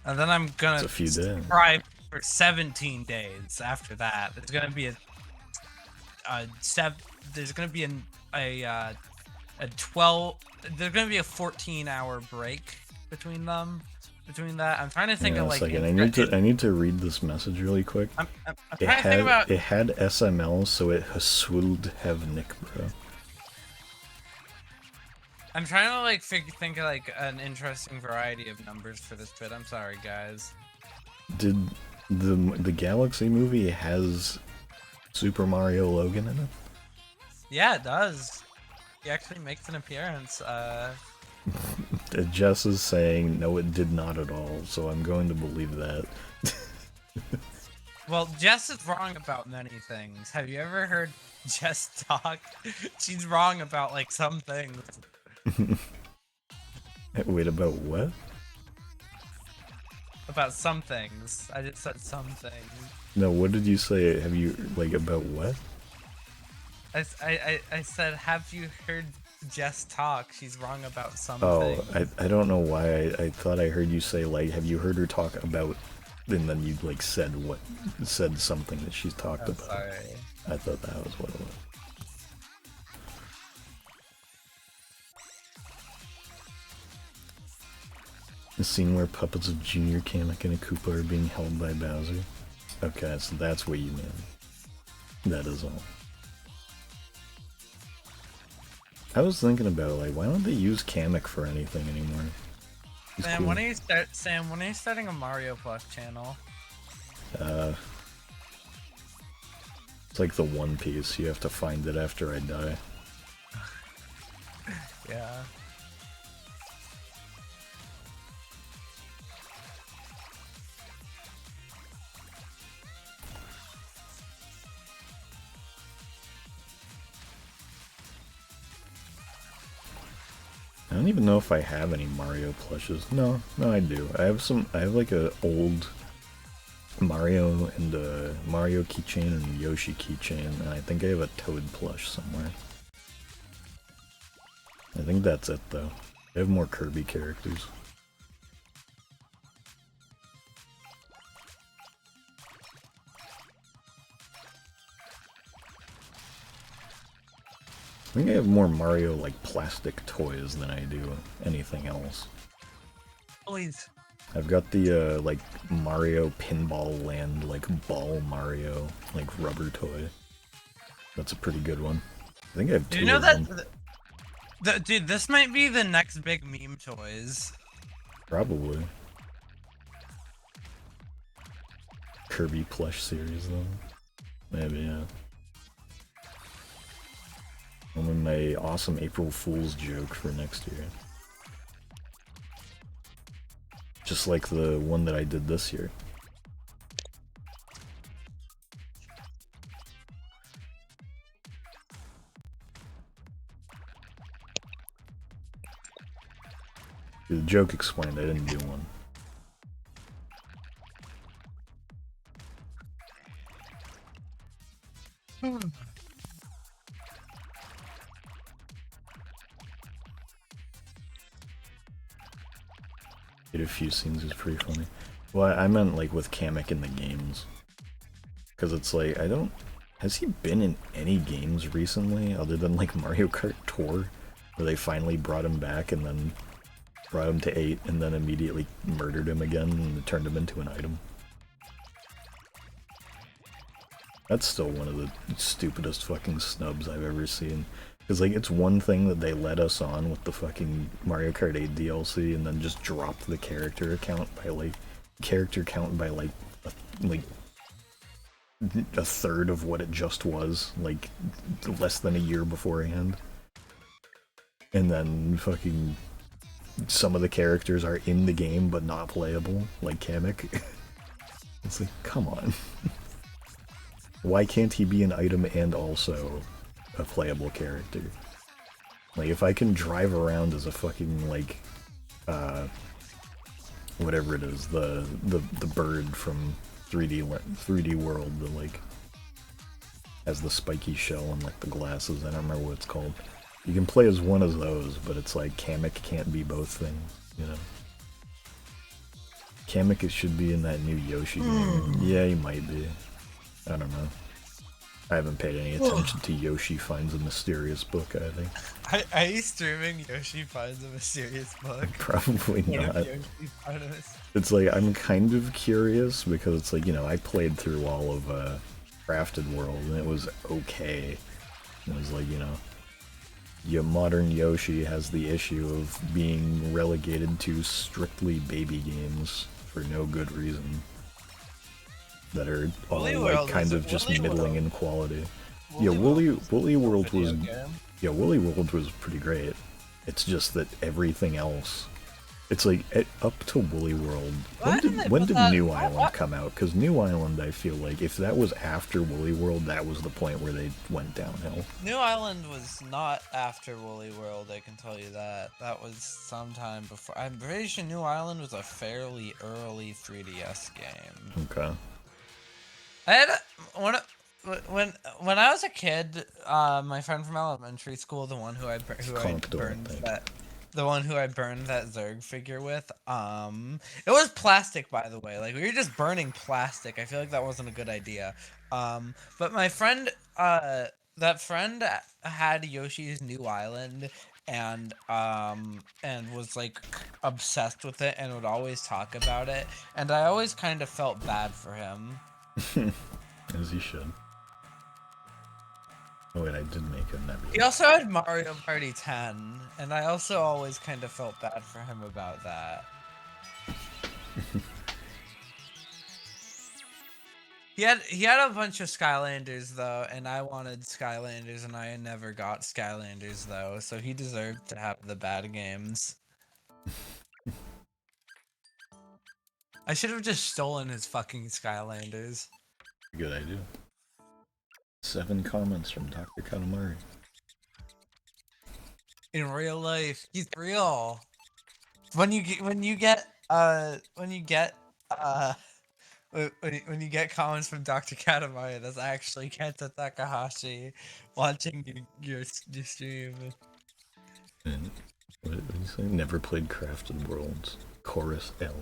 And then I'm gonna It's a few days. cry for 17 days after that. There's gonna be there's gonna be a 12. There's gonna be a 14-hour break between them. Between that, I'm trying to think Yeah, of a like. second. I need to read this message really quick. I'm trying to think about. It had SML, so it hasuld have Nick, bro. I'm trying to like think of like an interesting variety of numbers for this bit. I'm sorry, guys. Did the Galaxy movie has Super Mario Logan in it? Yeah, it does. He actually makes an appearance. Jess is saying no, it did not at all. So I'm going to believe that. Well, Jess is wrong about many things. Have you ever heard Jess talk? She's wrong about like some things. Wait, about what? About some things. I just said some things. No, what did you say? Have you, like, about what? I said, have you heard Jess talk? She's wrong about some Oh, things. I don't know why. I thought I heard you say, like, have you heard her talk about, and then you, like, said something that she's talked about. Sorry. I thought that was what it was. The scene where puppets of Junior, Kamek, and a Koopa are being held by Bowser. Okay, so that's what you mean. That is all. I was thinking about, like, why don't they use Kamek for anything anymore? He's Sam, cool. when are you starting a Mario Plus channel? It's like the One Piece. You have to find it after I die. Yeah. I don't even know if I have any Mario plushes. No, I do. I have like a old Mario and Mario keychain and Yoshi keychain, and I think I have a Toad plush somewhere. I think that's it though. I have more Kirby characters. I think I have more Mario, like, plastic toys than I do anything else. Please. I've got the, like, Mario Pinball Land, like, ball Mario, like, rubber toy. That's a pretty good one. I think I have two Do you know of that? them. Dude, this might be the next big meme toys. Probably. Kirby plush series, though. Maybe, yeah. And then my awesome April Fool's joke for next year. Just like the one that I did this year. The joke explained, I didn't do one. Did a few scenes, was pretty funny. Well, I meant like with Kamek in the games. Because it's like, I don't... Has he been in any games recently other than like Mario Kart Tour? Where they finally brought him back and then brought him to 8 and then immediately murdered him again and turned him into an item. That's still one of the stupidest fucking snubs I've ever seen. Because, like, it's one thing that they let us on with the fucking Mario Kart 8 DLC and then just dropped the character count by, like, a third of what it just was, like, less than a year beforehand. And then fucking some of the characters are in the game but not playable, like Kamek. It's like, come on. Why can't he be an item and also a playable character? Like, if I can drive around as a fucking, like, whatever it is, the bird from 3D World, that, like, has the spiky shell and, like, the glasses, I don't remember what it's called. You can play as one of those, but it's like, Kamek can't be both things, you know? Kamek should be in that new Yoshi game. Yeah, he might be. I don't know. I haven't paid any attention to Yoshi Finds a Mysterious Book, I think. Are you streaming Yoshi Finds a Mysterious Book? Probably What if not. Yoshi found a It's like, I'm kind of curious, because it's like, you know, I played through all of Crafted World, and it was okay. It was like, you know, your modern Yoshi has the issue of being relegated to strictly baby games for no good reason. That are all Woolly like World kind is a- of just Woolly middling World. in quality. Woolly Yeah, World Woolly World was video game. yeah, Woolly World was pretty great. It's just that everything else, it's like up to Woolly World. Why didn't they When put did that- New why- Island come out? Because New Island, I feel like if that was after Woolly World, that was the point where they went downhill. New Island was not after Woolly World, I can tell you that. That was sometime before. I'm pretty sure New Island was a fairly early 3DS game. Okay. I had when I was a kid, my friend from elementary school, the one who I burned that Zerg figure with, it was plastic, by the way. Like, we were just burning plastic. I feel like that wasn't a good idea. But my friend, that friend had Yoshi's New Island and was like obsessed with it and would always talk about it, and I always kind of felt bad for him. As you should. Oh wait, I did make a nebula. He also had Mario Party 10, and I also always kind of felt bad for him about that. He had a bunch of Skylanders though, and I wanted Skylanders, and I never got Skylanders though, so he deserved to have the bad games. I should have just stolen his fucking Skylanders. Good idea. 7 comments from Dr. Katamari. In real life, he's real. When you get comments from Dr. Katamari, that's actually Kenta Takahashi watching your stream. And what did you say? Never played Crafted Worlds. Chorus L.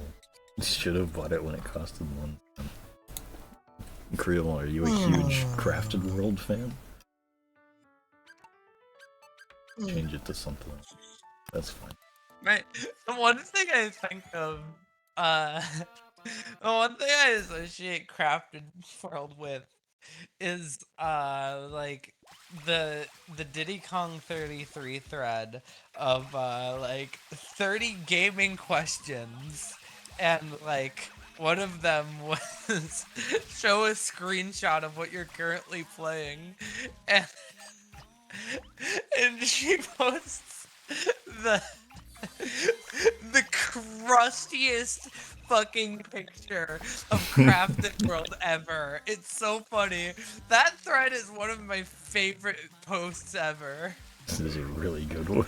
Should have bought it when it costed $1. Creel, are you a huge Crafted World fan? Change it to something else. That's fine. Right. The one thing I think of, the one thing I associate Crafted World with is, like, the Diddy Kong 33 thread of, like, 30 gaming questions, and, like, one of them was show a screenshot of what you're currently playing, and she posts the crustiest fucking picture of Crafted World ever. It's so funny. That thread is one of my favorite posts ever. This is a really good one.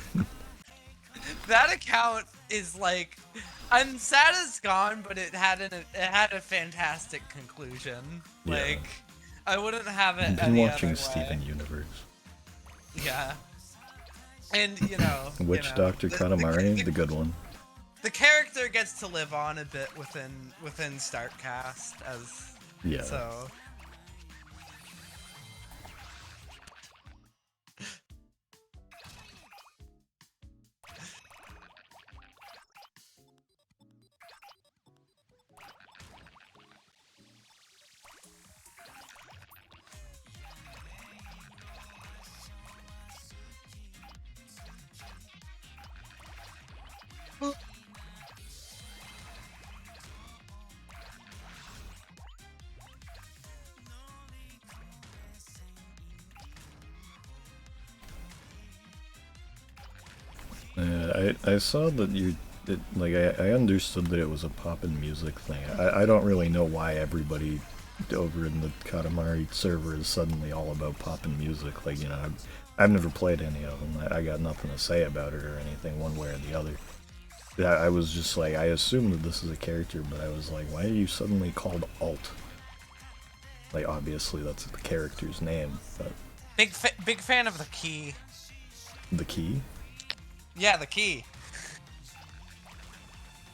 That account is like, I'm sad it's gone, but it had a fantastic conclusion. Yeah. Like, I wouldn't have it I've been any watching other Steven way. Universe. Yeah. And, you know... Which you know, Dr. Katamari? The good one. The character gets to live on a bit within Startcast, as... Yeah. So... I saw that I understood that it was a poppin' music thing. I don't really know why everybody over in the Katamari server is suddenly all about poppin' music. Like, you know, I've never played any of them. I got nothing to say about it or anything one way or the other. I was just like, I assumed that this is a character, but I was like, why are you suddenly called Alt? Like, obviously that's the character's name, but... Big fan of the key. The key? Yeah, the key.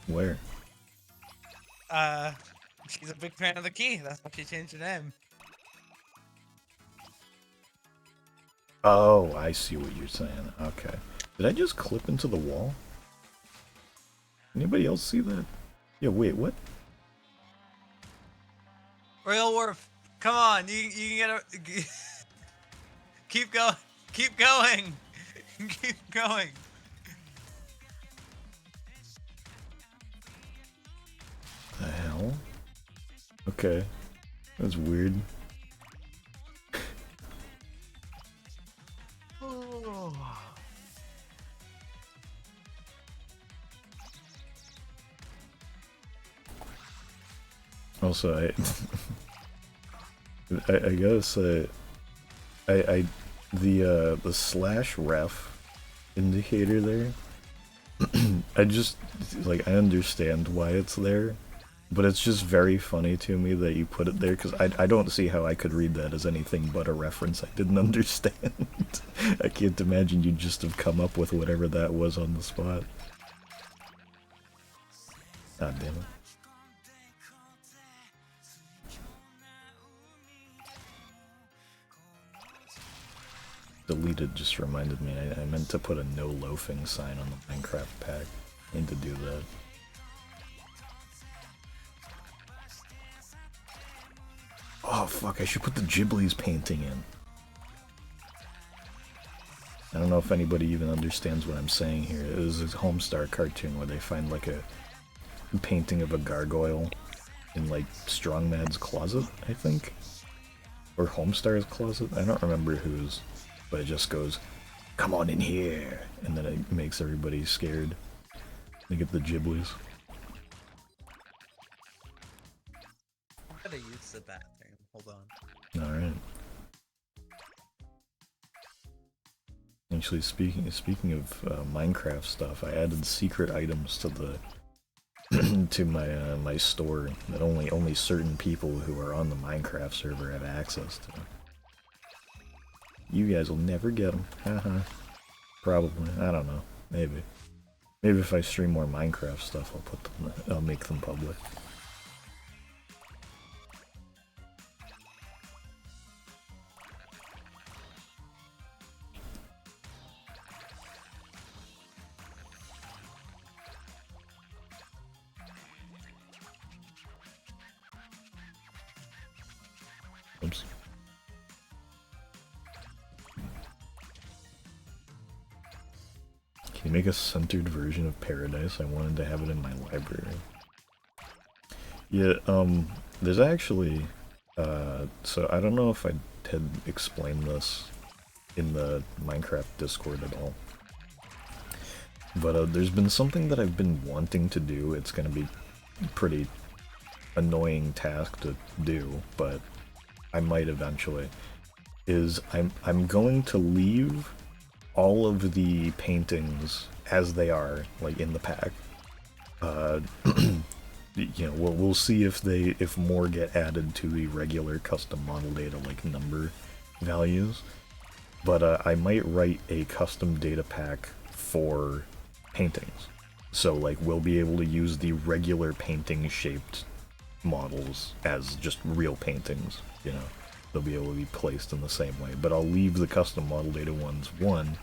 Where? She's a big fan of the key. That's why she changed her name. Oh, I see what you're saying. Okay. Did I just clip into the wall? Anybody else see that? Yeah, wait, what? Real Wolf, come on, you can get a. Keep going, keep going, keep going. The hell? Okay. That's weird. Oh. Also, I gotta say, the slash ref indicator there, I just, like, I understand why it's there, but it's just very funny to me that you put it there, because I don't see how I could read that as anything but a reference I didn't understand. I can't imagine you'd just have come up with whatever that was on the spot. God damn it. Deleted just reminded me, I meant to put a no loafing sign on the Minecraft pack. I need to do that. Oh fuck, I should put the Ghibli's painting in. I don't know if anybody even understands what I'm saying here. It was a Homestar cartoon where they find like a painting of a gargoyle in like Strong Mad's closet, I think? Or Homestar's closet? I don't remember whose. But it just goes, come on in here, and then it makes everybody scared. They get the Ghibli's. I'm gonna use the bathroom. Hold on. Alright. Actually, speaking of Minecraft stuff, I added secret items to the to my store that only certain people who are on the Minecraft server have access to. You guys will never get them. Haha. Probably. I don't know. Maybe. Maybe if I stream more Minecraft stuff, I'll make them public. Oops. Can you make a centered version of Paradise? I wanted to have it in my library. Yeah, there's actually, so I don't know if I had explained this in the Minecraft Discord at all. But there's been something that I've been wanting to do. It's gonna be a pretty annoying task to do, but I might eventually. I'm going to leave all of the paintings as they are, like in the pack. You know, we'll see if more get added to the regular custom model data, like number values. But I might write a custom data pack for paintings. So like we'll be able to use the regular painting shaped models as just real paintings, you know. They'll be able to be placed in the same way. But I'll leave the custom model data ones, one,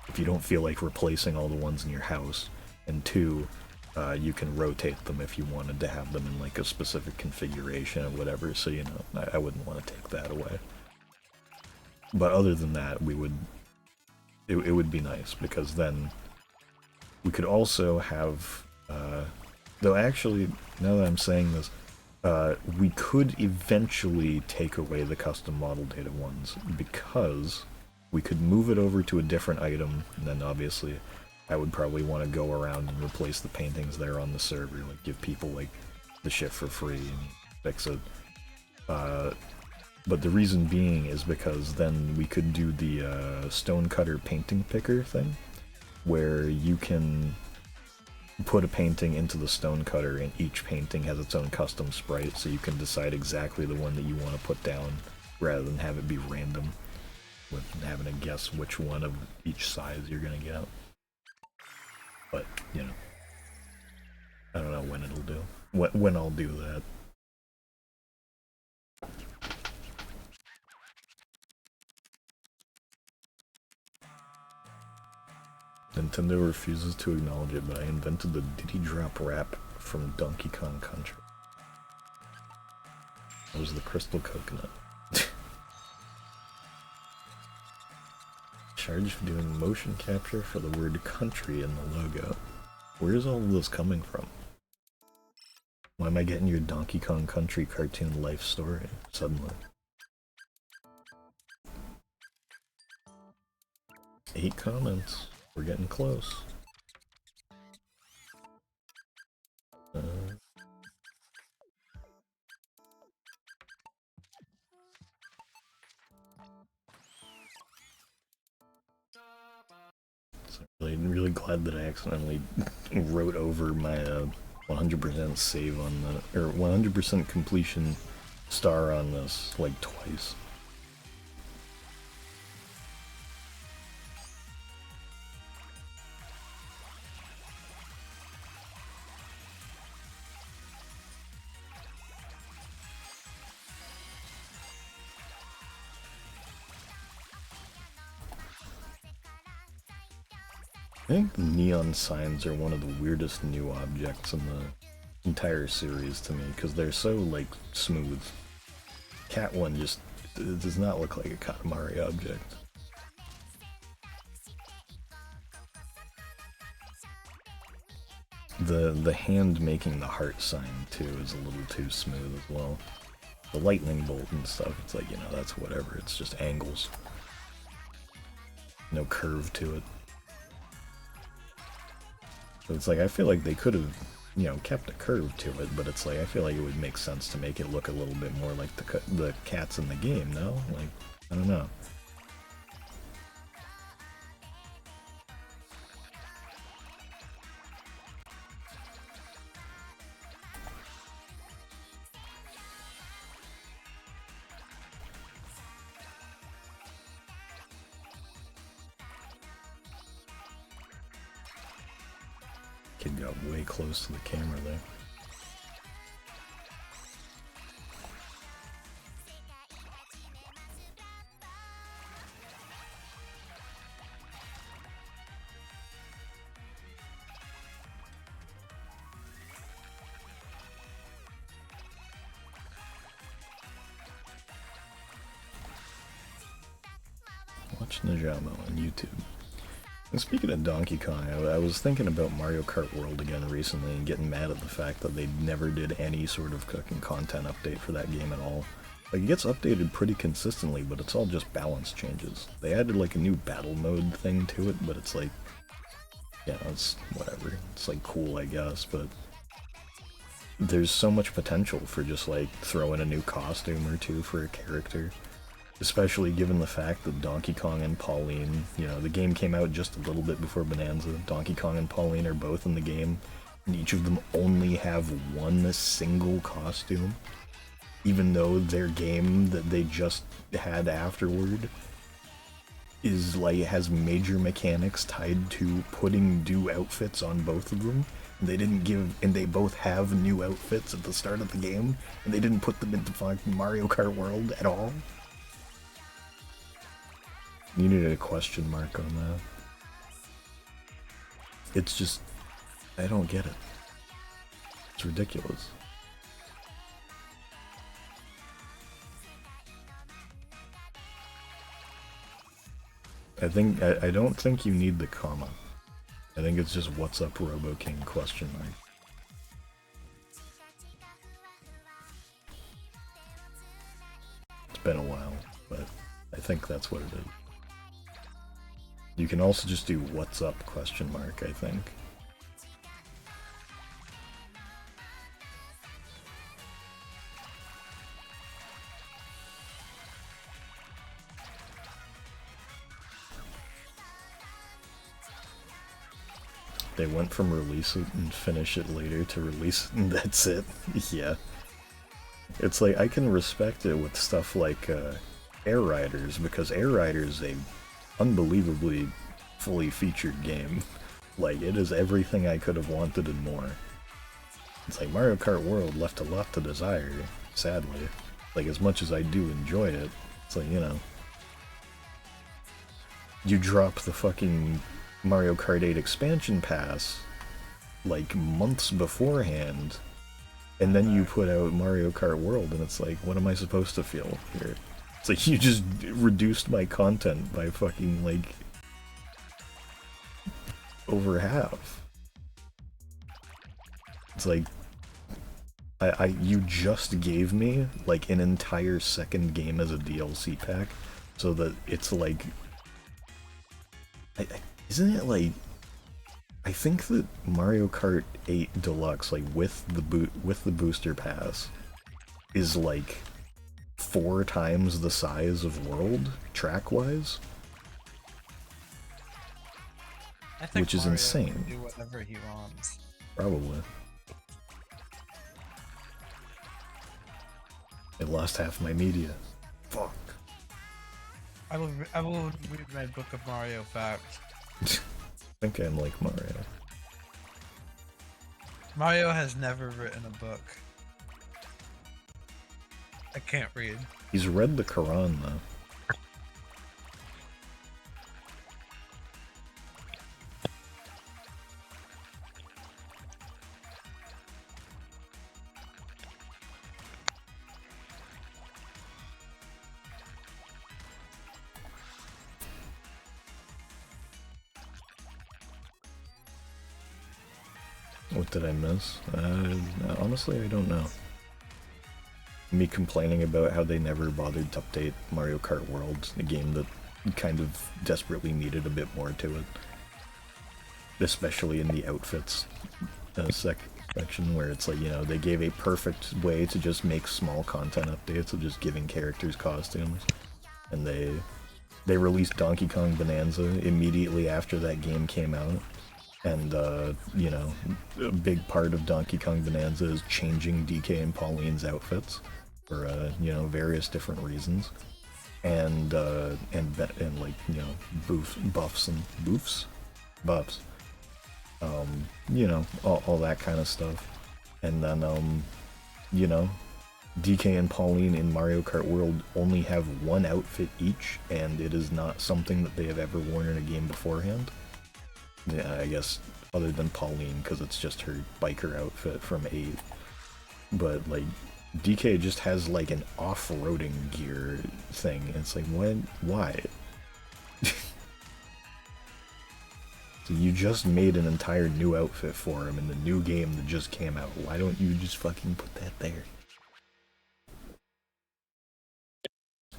if you don't feel like replacing all the ones in your house, and two, you can rotate them if you wanted to have them in like a specific configuration or whatever, so you know, I wouldn't want to take that away. But other than that, it would be nice, because then we could also have, though actually, now that I'm saying this, we could eventually take away the custom model data ones, because we could move it over to a different item, and then obviously I would probably want to go around and replace the paintings that are on the server, like give people like the shit for free and fix it. But the reason being is because then we could do the stonecutter painting picker thing, where you can put a painting into the stonecutter and each painting has its own custom sprite, so you can decide exactly the one that you want to put down rather than have it be random with having to guess which one of each size you're gonna get. But, you know, I don't know when it'll do. When I'll do that. Nintendo refuses to acknowledge it, but I invented the Diddy Drop rap from Donkey Kong Country. That was the crystal coconut. Charged for doing motion capture for the word country in the logo. Where's all of this coming from? Why am I getting your Donkey Kong Country cartoon life story suddenly? 8 comments. We're getting close. I'm really glad that I accidentally wrote over my 100% save on the, or 100% completion star on this like twice. I think the neon signs are one of the weirdest new objects in the entire series to me, because they're so, like, smooth. Cat one just it does not look like a Katamari object. The hand making the heart sign, too, is a little too smooth as well. The lightning bolt and stuff, it's like, you know, that's whatever, it's just angles. No curve to it. So it's like, I feel like they could have, you know, kept a curve to it, but it's like, I feel like it would make sense to make it look a little bit more like the cats in the game, no? Like, I don't know. Kid got way close to the camera there. Watch Najamo on YouTube. And speaking of Donkey Kong, I was thinking about Mario Kart World again recently and getting mad at the fact that they never did any sort of cooking content update for that game at all. Like, it gets updated pretty consistently, but it's all just balance changes. They added like a new battle mode thing to it, but it's like, yeah, it's whatever. It's like cool, I guess, but there's so much potential for just like throwing a new costume or two for a character. Especially given the fact that Donkey Kong and Pauline, you know, the game came out just a little bit before Bonanza. Donkey Kong and Pauline are both in the game, and each of them only have one single costume, even though their game that they just had afterward is like, has major mechanics tied to putting new outfits on both of them. They didn't give, and they both have new outfits at the start of the game, and they didn't put them into fucking Mario Kart World at all. You needed a question mark on that. It's just, I don't get it. It's ridiculous. I don't think you need the comma. I think it's just what's up Robo King question mark. It's been a while, but I think that's what it is. You can also just do what's up question mark, I think. They went from release it and finish it later to release it and that's it. Yeah. It's like, I can respect it with stuff like Air Riders, because Air Riders is a unbelievably fully featured game. Like, it is everything I could have wanted and more. It's like Mario Kart World left a lot to desire, sadly. Like, as much as I do enjoy it, it's like, you know, you drop the fucking Mario Kart 8 expansion pass like months beforehand, and then you put out Mario Kart World, and it's like, what am I supposed to feel here? It's like you just reduced my content by fucking like over half. It's like you just gave me like an entire second game as a DLC pack, so that it's like, isn't it like, I think that Mario Kart 8 Deluxe, like with the booster pass, is like 4 times the size of World track-wise, which is Mario insane. can do whatever he wants. Probably. I lost half my media. Fuck. I will read my book of Mario facts. I think I'm like Mario. Mario has never written a book. I can't read. He's read the Quran though. What did I miss? Honestly, I don't know. Me complaining about how they never bothered to update Mario Kart World, a game that kind of desperately needed a bit more to it. Especially in the outfits section, where it's like, you know, they gave a perfect way to just make small content updates of just giving characters costumes. And they released Donkey Kong Bonanza immediately after that game came out. And, you know, a big part of Donkey Kong Bonanza is changing DK and Pauline's outfits for, you know, various different reasons. And like, you know, buffs. You know, all that kind of stuff. And then, you know, DK and Pauline in Mario Kart World only have one outfit each, and it is not something that they have ever worn in a game beforehand. Yeah, I guess other than Pauline, because it's just her biker outfit from 8. But like, DK just has like an off-roading gear thing, and it's like, when? Why? So you just made an entire new outfit for him in the new game that just came out. Why don't you just fucking put that there?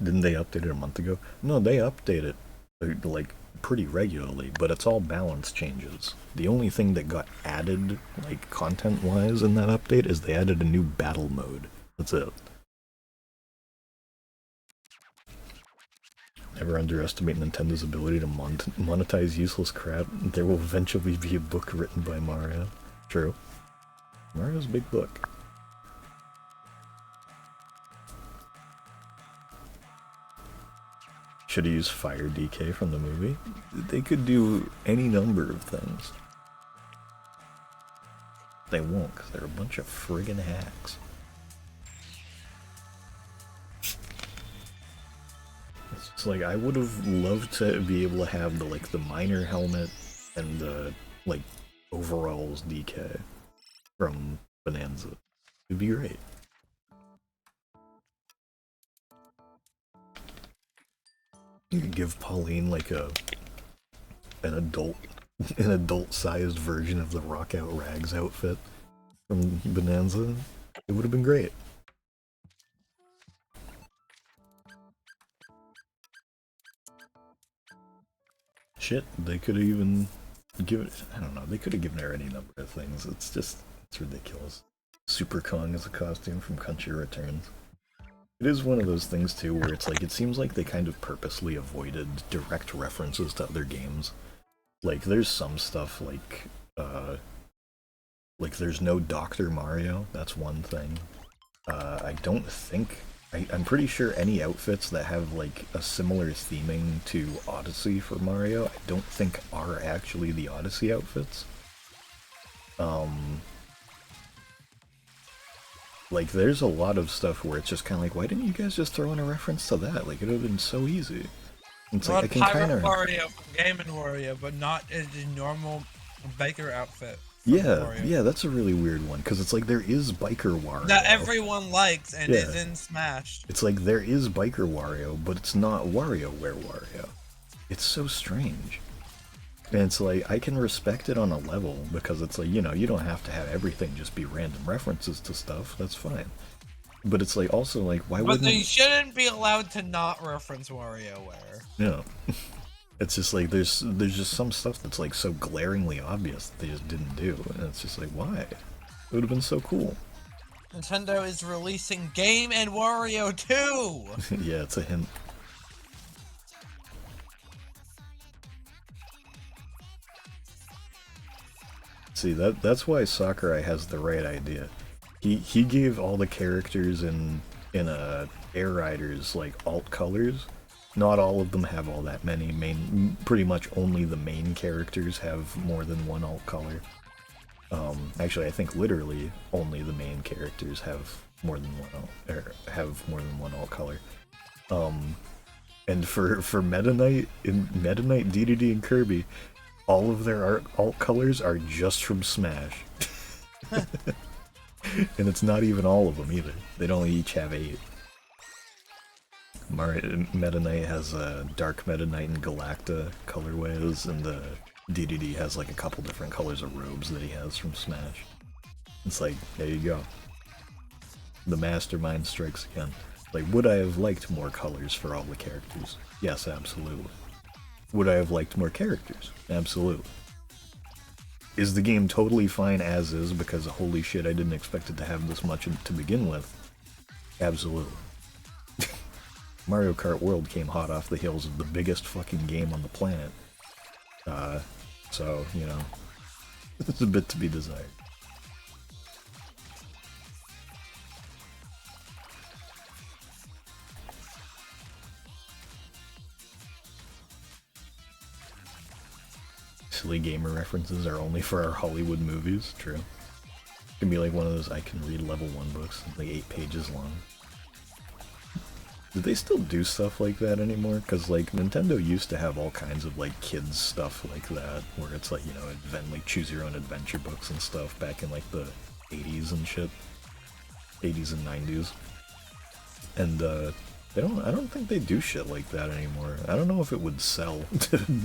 Didn't they update it a month ago? No, they update it like pretty regularly, but it's all balance changes. The only thing that got added, like content-wise, in that update is they added a new battle mode. That's it. Never underestimate Nintendo's ability to monetize useless crap. There will eventually be a book written by Mario. True. Mario's a big book. Should have used Fire DK from the movie. They could do any number of things. They won't, because they're a bunch of friggin' hacks. It's just like, I would have loved to be able to have the, like, the miner helmet and the, like, overalls DK from Bonanza. It'd be great. You could give Pauline like an adult-sized version of the Rock Out Rags outfit from Bonanza. It would have been great. Shit, they could have even given, I don't know, they could have given her any number of things. It's ridiculous. Super Kong as a costume from Country Returns. It is one of those things too where it's like, it seems like they kind of purposely avoided direct references to other games. Like, there's some stuff like there's no Dr. Mario, that's one thing. I don't think, I'm pretty sure any outfits that have like a similar theming to Odyssey for Mario, I don't think are actually the Odyssey outfits. Like, there's a lot of stuff where it's just kind of like, why didn't you guys just throw in a reference to that? Like, it would have been so easy. It's Well, like I can Pirate kind of. Wario from Game and Wario, but not in the normal biker outfit. From Yeah, Wario. yeah, that's a really weird one because it's like there is Biker Wario. That everyone likes and Yeah. is in Smash. It's like there is Biker Wario, but it's not WarioWare Wario. It's so strange. And it's like, I can respect it on a level because it's like, you know, you don't have to have everything just be random references to stuff. That's fine. But it's like, also like, why But wouldn't... they shouldn't be allowed to not reference WarioWare. Yeah. It's just like, there's just some stuff that's like so glaringly obvious that they just didn't do. And it's just like, why? It would have been so cool. Nintendo is releasing Game and Wario 2! Yeah, it's a hint. See, that's why Sakurai has the right idea. He gave all the characters in Air Riders like alt colors. Not all of them have all that many. Pretty much only the main characters have more than one alt color. Actually, I think literally only the main characters have more than one alt color. And for Meta Knight, DDD, and Kirby, all of their alt colors are just from Smash. And it's not even all of them either. They'd only each have 8. Meta Knight has Dark Meta Knight and Galacta colorways, and DDD has like a couple different colors of robes that he has from Smash. It's like, there you go. The mastermind strikes again. Like, would I have liked more colors for all the characters? Yes, absolutely. Would I have liked more characters? Absolutely. Is the game totally fine as is because holy shit, I didn't expect it to have this much to begin with? Absolutely. Mario Kart World came hot off the heels of the biggest fucking game on the planet. So, you know, it's a bit to be desired. Silly gamer references are only for our Hollywood movies. True. It can be like one of those I can read level 1 books, like 8 pages long. Do they still do stuff like that anymore? Because like Nintendo used to have all kinds of like kids stuff like that, where it's like, you know, like choose your own adventure books and stuff back in like the 80s and shit, 80s and 90s. And I don't think they do shit like that anymore. I don't know if it would sell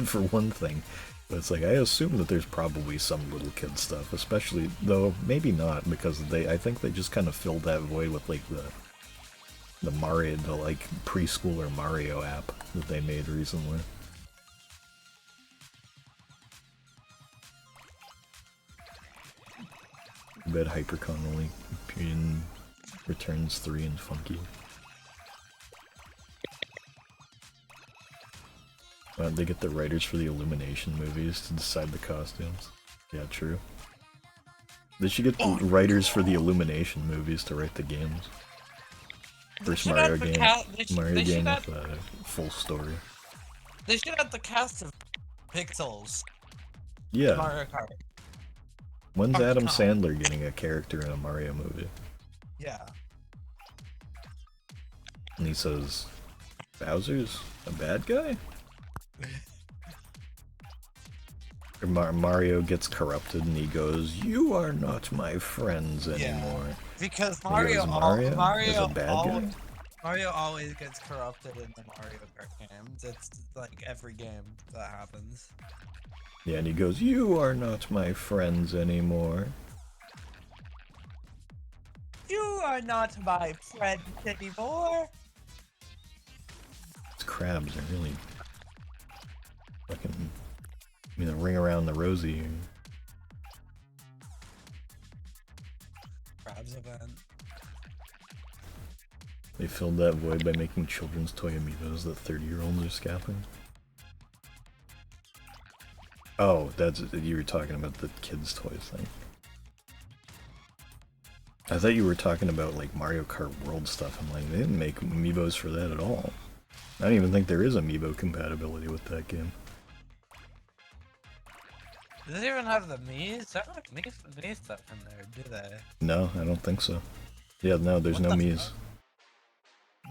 for one thing. But it's like, I assume that there's probably some little kid stuff, especially, though maybe not, because I think they just kind of filled that void with like the Mario, the like preschooler Mario app that they made recently. I bet Hypercon only returns 3 and Funky. They get the writers for the Illumination movies to decide the costumes. Yeah, true. They should get the writers for the Illumination movies to write the games. First Mario game. Mario game with a full story. They should have the cast of Pixels. Yeah. Mario Kart. When's Adam Sandler getting a character in a Mario movie? Yeah. And he says, Bowser's a bad guy? Or Mario gets corrupted and he goes, "You are not my friends anymore." Yeah. Because Mario is a bad guy? Mario always gets corrupted in the Mario Kart games. It's like every game that happens. Yeah, and he goes, "You are not my friends anymore." You are not my friend anymore. These crabs are really fucking, you know, ring around the rosy. Crabs event. They filled that void by making children's toy amiibos that 30-year-olds are scalping. Oh, you were talking about the kids' toys thing. I thought you were talking about like Mario Kart World stuff. I'm like, they didn't make amiibos for that at all. I don't even think there is amiibo compatibility with that game. Do they even have the Mii's? I don't like Mii stuff in there, do they? No, I don't think so. Yeah, no, there's no Mii's.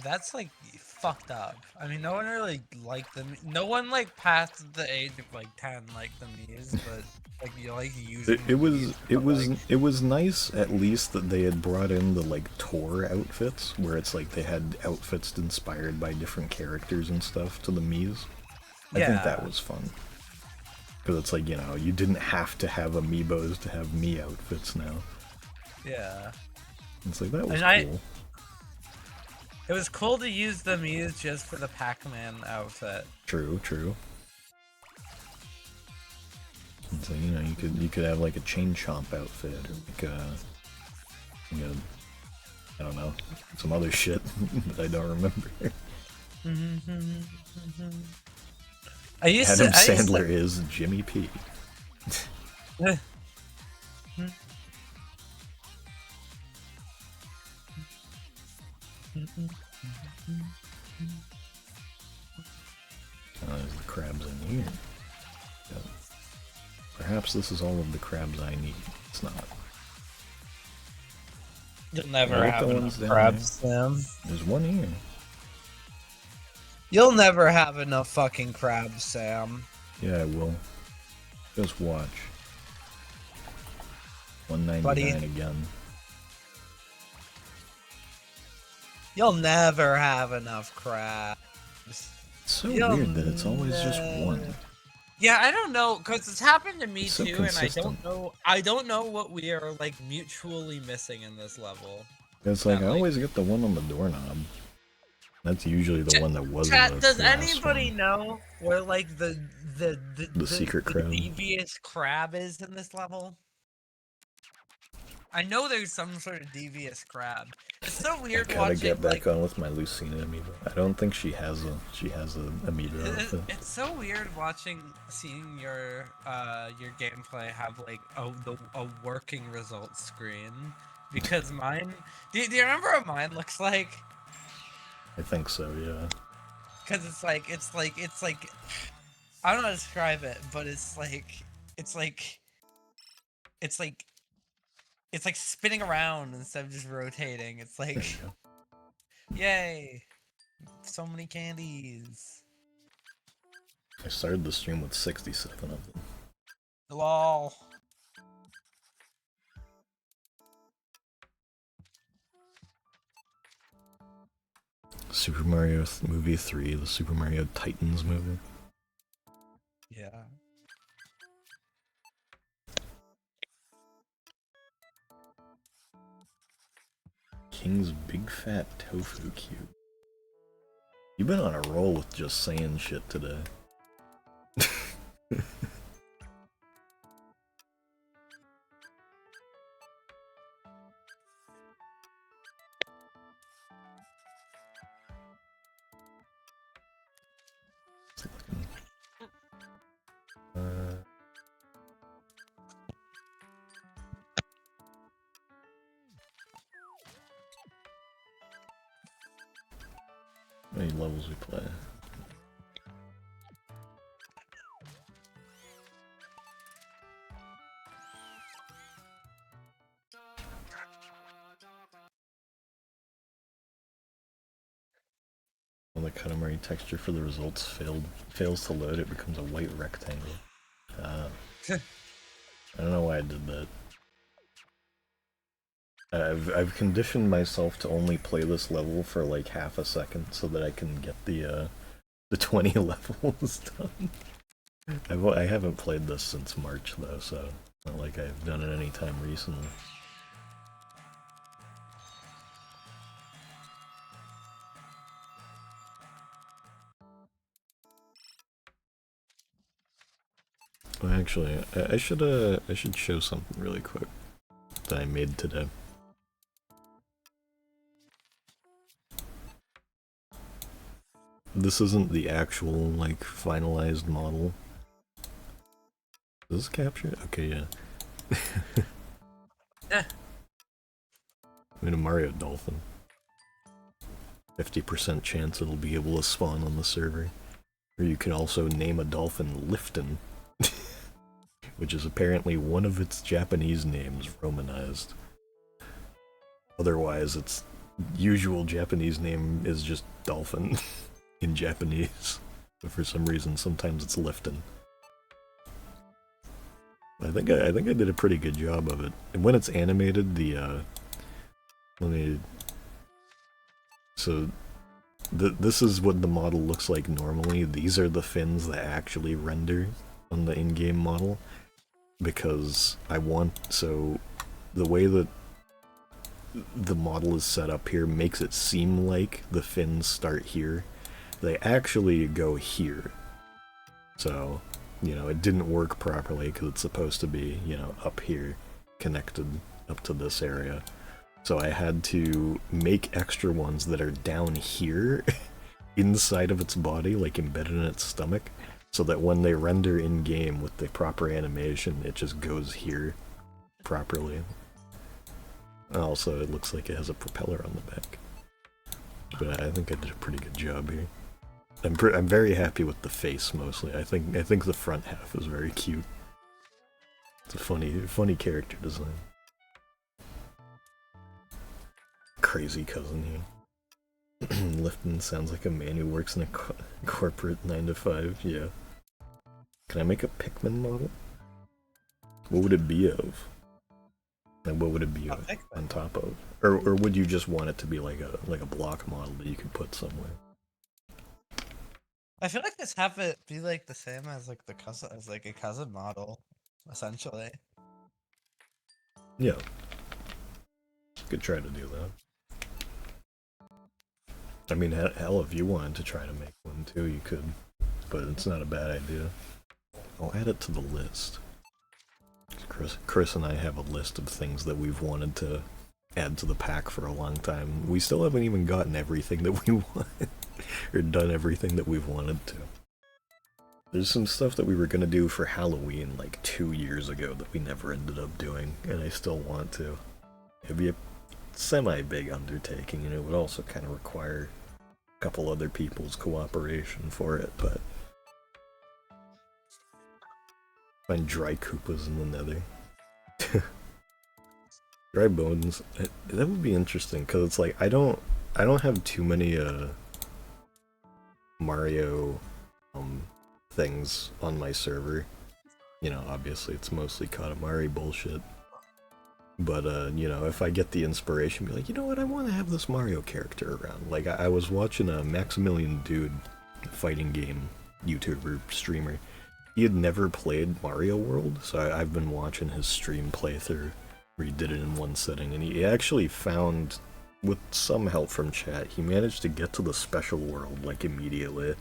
That's like fucked up. I mean, no one really liked them. No one like past the age of like 10 liked the Mii's, but like you like using It, the it Mii's, was it but, was like, it was nice at least that they had brought in the like tour outfits where it's like they had outfits inspired by different characters and stuff to the Mii's. I think that yeah, was fun. Because it's like, you know, you didn't have to have amiibos to have Mii outfits now. yeah. It's like, that was And cool. it was cool to use the Mii's just for the Pac-Man outfit. True, true. It's like, you know, you could have like a Chain Chomp outfit or like you know, I don't know, some other shit that I don't remember. Adam Sandler is Jimmy P. Oh, there's the crabs in here. Yeah. Perhaps this is all of the crabs I need. It's not. You'll never Yeah, have the enough ones down crabs, Sam. There's one here. You'll never have enough fucking crabs, Sam. Yeah, I will. Just watch. 199 Buddy. again. You'll never have enough crabs. It's so You'll weird that it's always just one. Yeah, I don't know, cause it's happened to me It's so too, consistent. and I don't know what we are like mutually missing in this level. It's like, Yeah, I like- always get the one on the doorknob. That's usually the one that wasn't. Chat, does the last anybody one. know where like the secret crab? devious crab is in this level? I know there's some sort of devious crab. It's so I weird gotta watching get back like on with my Lucina amiibo. I don't think she has a amiibo outfit. it's so weird seeing your gameplay have like a working results screen, because mine. Do you remember what mine looks like? I think so, yeah. Because it's like I don't know how to describe it, but it's like it's like spinning around instead of just rotating. It's There like, you go. yay, so many candies. I started the stream with 67 of them. Lol. Super Mario movie 3, the Super Mario Titans movie. Yeah. King's Big Fat Tofu Cube. You've been on a roll with just saying shit today. How many levels we play? When the Katamari texture for the results fails to load, it becomes a white rectangle. I don't know why I did that. I've conditioned myself to only play this level for like half a second so that I can get the 20 levels done. I haven't played this since March though, so it's not like I've done it any time recently. Well, actually, I should show something really quick that I made today. This isn't the actual, like, finalized model. Does this capture it? Okay, yeah. Yeah. I made a Mario Dolphin. 50% chance it'll be able to spawn on the server. Or you can also name a dolphin Lifton, which is apparently one of its Japanese names romanized. Otherwise, it's usual Japanese name is just dolphin in Japanese. But for some reason, sometimes it's Lifton. I think I did a pretty good job of it. And when it's animated, this is what the model looks like normally. These are the fins that actually render on the in-game model, because the way that the model is set up here makes it seem like the fins start here. They actually go here. So, it didn't work properly because it's supposed to be, up here, connected up to this area. So I had to make extra ones that are down here, inside of its body, like embedded in its stomach, so that when they render in-game with the proper animation, it just goes here properly. Also, it looks like it has a propeller on the back. But I think I did a pretty good job here. I'm very happy with the face mostly. I think the front half is very cute. It's a funny character design. Crazy cousin here. Lifton sounds like a man who works in a corporate 9 to 5. Yeah. Can I make a Pikmin model? What would it be of? And what would it be on top of? Or would you just want it to be like a block model that you could put somewhere? I feel like just have it be like the same as like a cousin model, essentially. Yeah. Could try to do that. I mean, hell, if you wanted to try to make one too, you could. But it's not a bad idea. I'll add it to the list. Chris and I have a list of things that we've wanted to add to the pack for a long time. We still haven't even gotten everything that we want, or done everything that we've wanted to. There's some stuff that we were going to do for Halloween like 2 years ago that we never ended up doing, and I still want to. It'd be a semi-big undertaking, and it would also kind of require a couple other people's cooperation for it, but... Find dry Koopas in the nether. Dry bones. That would be interesting, because it's like, I don't have too many, Mario, things on my server. Obviously it's mostly Katamari bullshit. But, if I get the inspiration, be like, you know what, I want to have this Mario character around. Like, I was watching a Maximilian Dude fighting game YouTuber streamer. He had never played Mario World, so I've been watching his stream playthrough, where he did it in one sitting, and he actually found, with some help from chat, he managed to get to the special world, like, immediately.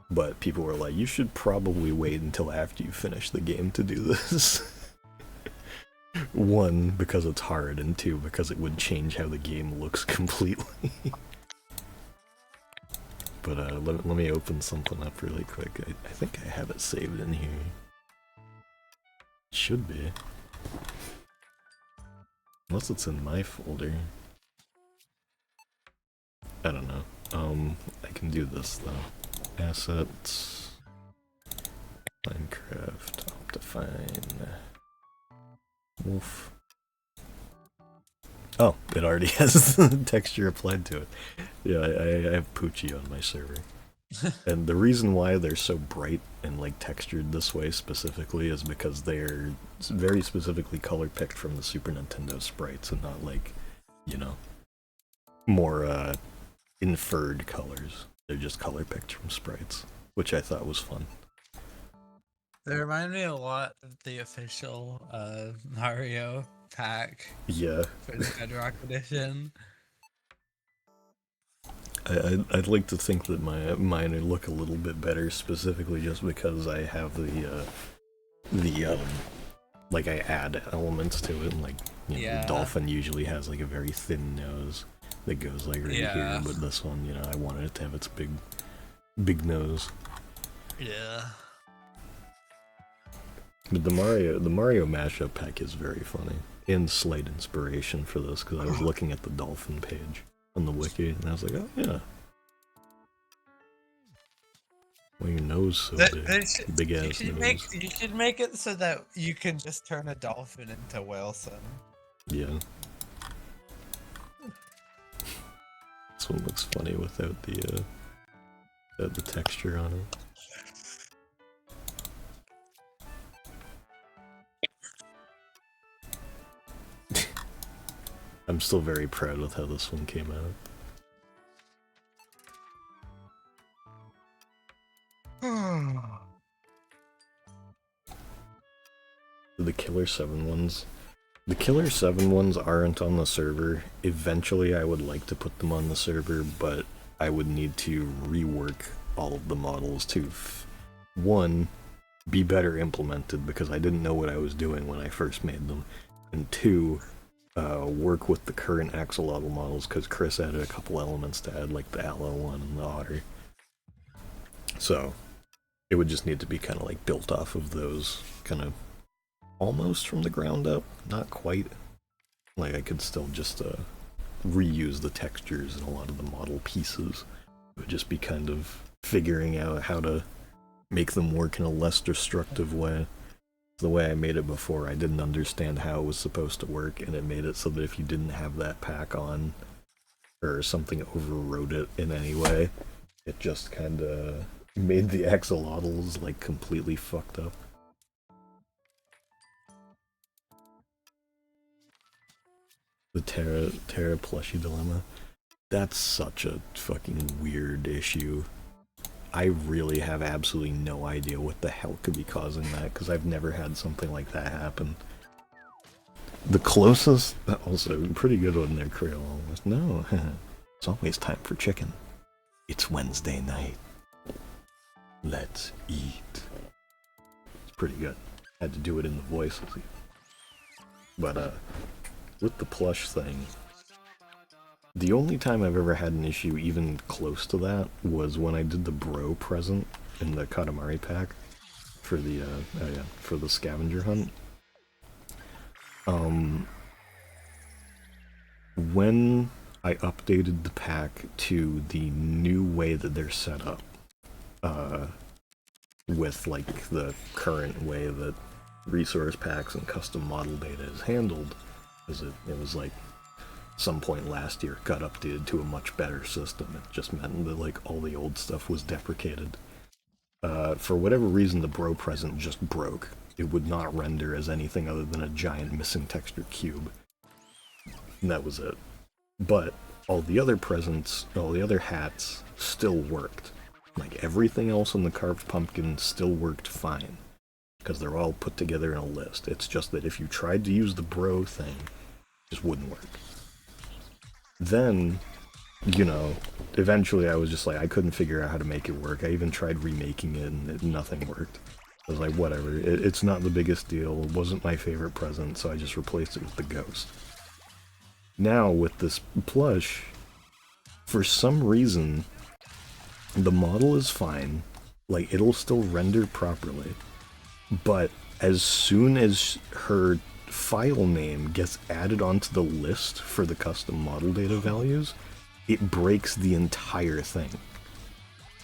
But people were like, you should probably wait until after you finish the game to do this. 1, because it's hard, and 2, because it would change how the game looks completely. But let me open something up really quick. I think I have it saved in here. It should be. Unless it's in my folder. I don't know. I can do this though. Assets. Minecraft. Optifine. Wolf. Oh, it already has the texture applied to it. Yeah, I have Poochie on my server. And the reason why they're so bright and like textured this way specifically is because they're very specifically color picked from the Super Nintendo sprites and not like, more inferred colors. They're just color picked from sprites, which I thought was fun. They remind me a lot of the official Mario pack. Yeah. For the Bedrock Edition. I'd like to think that mine would look a little bit better, specifically just because I have like I add elements to it, and like, the dolphin usually has like a very thin nose that goes like right here, but this one, I wanted it to have its big nose. Yeah. But the Mario mashup pack is very funny, and slight inspiration for this, because I was looking at the dolphin page on the wiki, and I was like, oh yeah. Well, your nose so big. Big ass nose. You should make it so that you can just turn a dolphin into Whalson. Yeah. one looks funny without the texture on it. I'm still very proud with how this one came out. The Killer 7 ones. The Killer 7 ones aren't on the server. Eventually I would like to put them on the server, but I would need to rework all of the models to, one, be better implemented because I didn't know what I was doing when I first made them, and two, work with the current axolotl models because Chris added a couple elements to add, like the aloe one and the otter. So it would just need to be kind of like built off of those, kind of almost from the ground up, not quite. Like I could still just reuse the textures in a lot of the model pieces. It would just be kind of figuring out how to make them work in a less destructive way. The way I made it before, I didn't understand how it was supposed to work, and it made it so that if you didn't have that pack on, or something overrode it in any way, it just kinda made the axolotls like completely fucked up. The Terra plushie dilemma. That's such a fucking weird issue. I really have absolutely no idea what the hell could be causing that, because I've never had something like that happen. The closest, also pretty good one there, Creole. No, it's always time for chicken. It's Wednesday night. Let's eat. It's pretty good. Had to do it in the voice. But with the plush thing, the only time I've ever had an issue even close to that was when I did the bro present in the Katamari pack for the for the scavenger hunt. When I updated the pack to the new way that they're set up, with like the current way that resource packs and custom model data is handled, because it was like some point last year got updated to a much better system. It just meant that like all the old stuff was deprecated. For whatever reason, the bro present just broke. It would not render as anything other than a giant missing texture cube. And that was it. But all the other presents, all the other hats still worked. Like everything else on the carved pumpkin still worked fine, because they're all put together in a list. It's just that if you tried to use the bro thing, it just wouldn't work. Then, you know, eventually I was just like, I couldn't figure out how to make it work. I even tried remaking it and nothing worked. I was like, whatever, it's not the biggest deal. It wasn't my favorite present, so I just replaced it with the ghost. Now, with this plush, for some reason, the model is fine. Like, it'll still render properly. But as soon as her file name gets added onto the list for the custom model data values, it breaks the entire thing.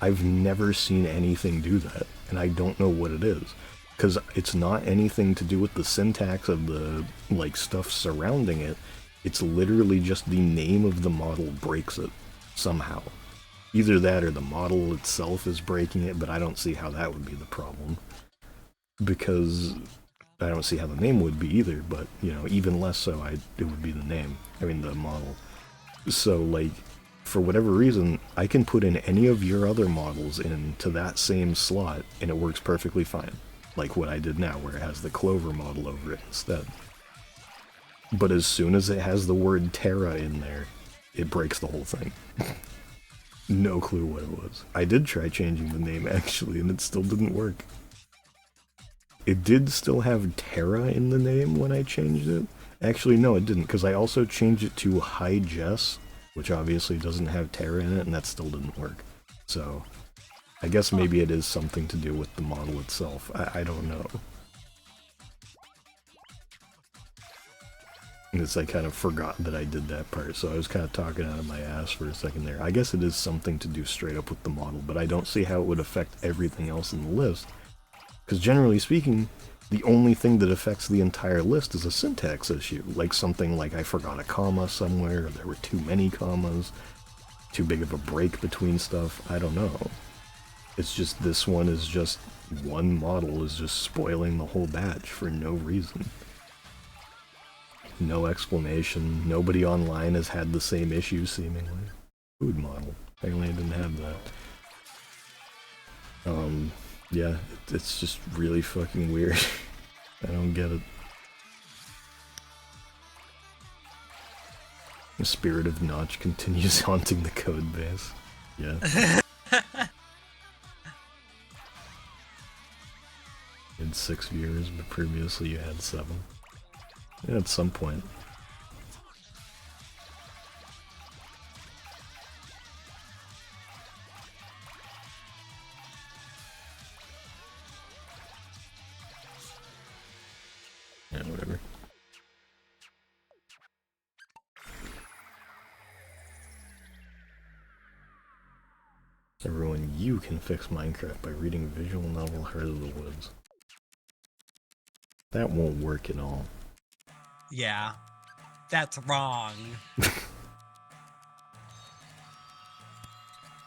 I've never seen anything do that, and I don't know what it is, because it's not anything to do with the syntax of the like stuff surrounding it. It's literally just the name of the model breaks it somehow. Either that or the model itself is breaking it, but I don't see how that would be the problem, because I don't see how the name would be either, but, you know, even less so, it would be the name. I mean, the model. So, like, for whatever reason, I can put in any of your other models into that same slot, and it works perfectly fine. Like what I did now, where it has the Clover model over it instead. But as soon as it has the word Terra in there, it breaks the whole thing. No clue what it was. I did try changing the name, actually, and it still didn't work. It did still have Terra in the name when I changed it. Actually, no, it didn't, because I also changed it to Hi Jess, which obviously doesn't have Terra in it, and that still didn't work. So, I guess maybe it is something to do with the model itself. I don't know. It's I kind of forgot that I did that part, so I was kind of talking out of my ass for a second there. I guess it is something to do straight up with the model, but I don't see how it would affect everything else in the list. Because generally speaking, the only thing that affects the entire list is a syntax issue. Like something like I forgot a comma somewhere, or there were too many commas, too big of a break between stuff. I don't know. It's just this one is just one model is just spoiling the whole batch for no reason. No explanation. Nobody online has had the same issue seemingly. Food model. Apparently I didn't have that. Yeah, it's just really fucking weird. I don't get it. The spirit of Notch continues haunting the code base. Yeah. You had 6 viewers, but previously you had 7. Yeah, at some point. Yeah, whatever. Everyone, you can fix Minecraft by reading visual novel Heart of the Woods. That won't work at all. Yeah, that's wrong.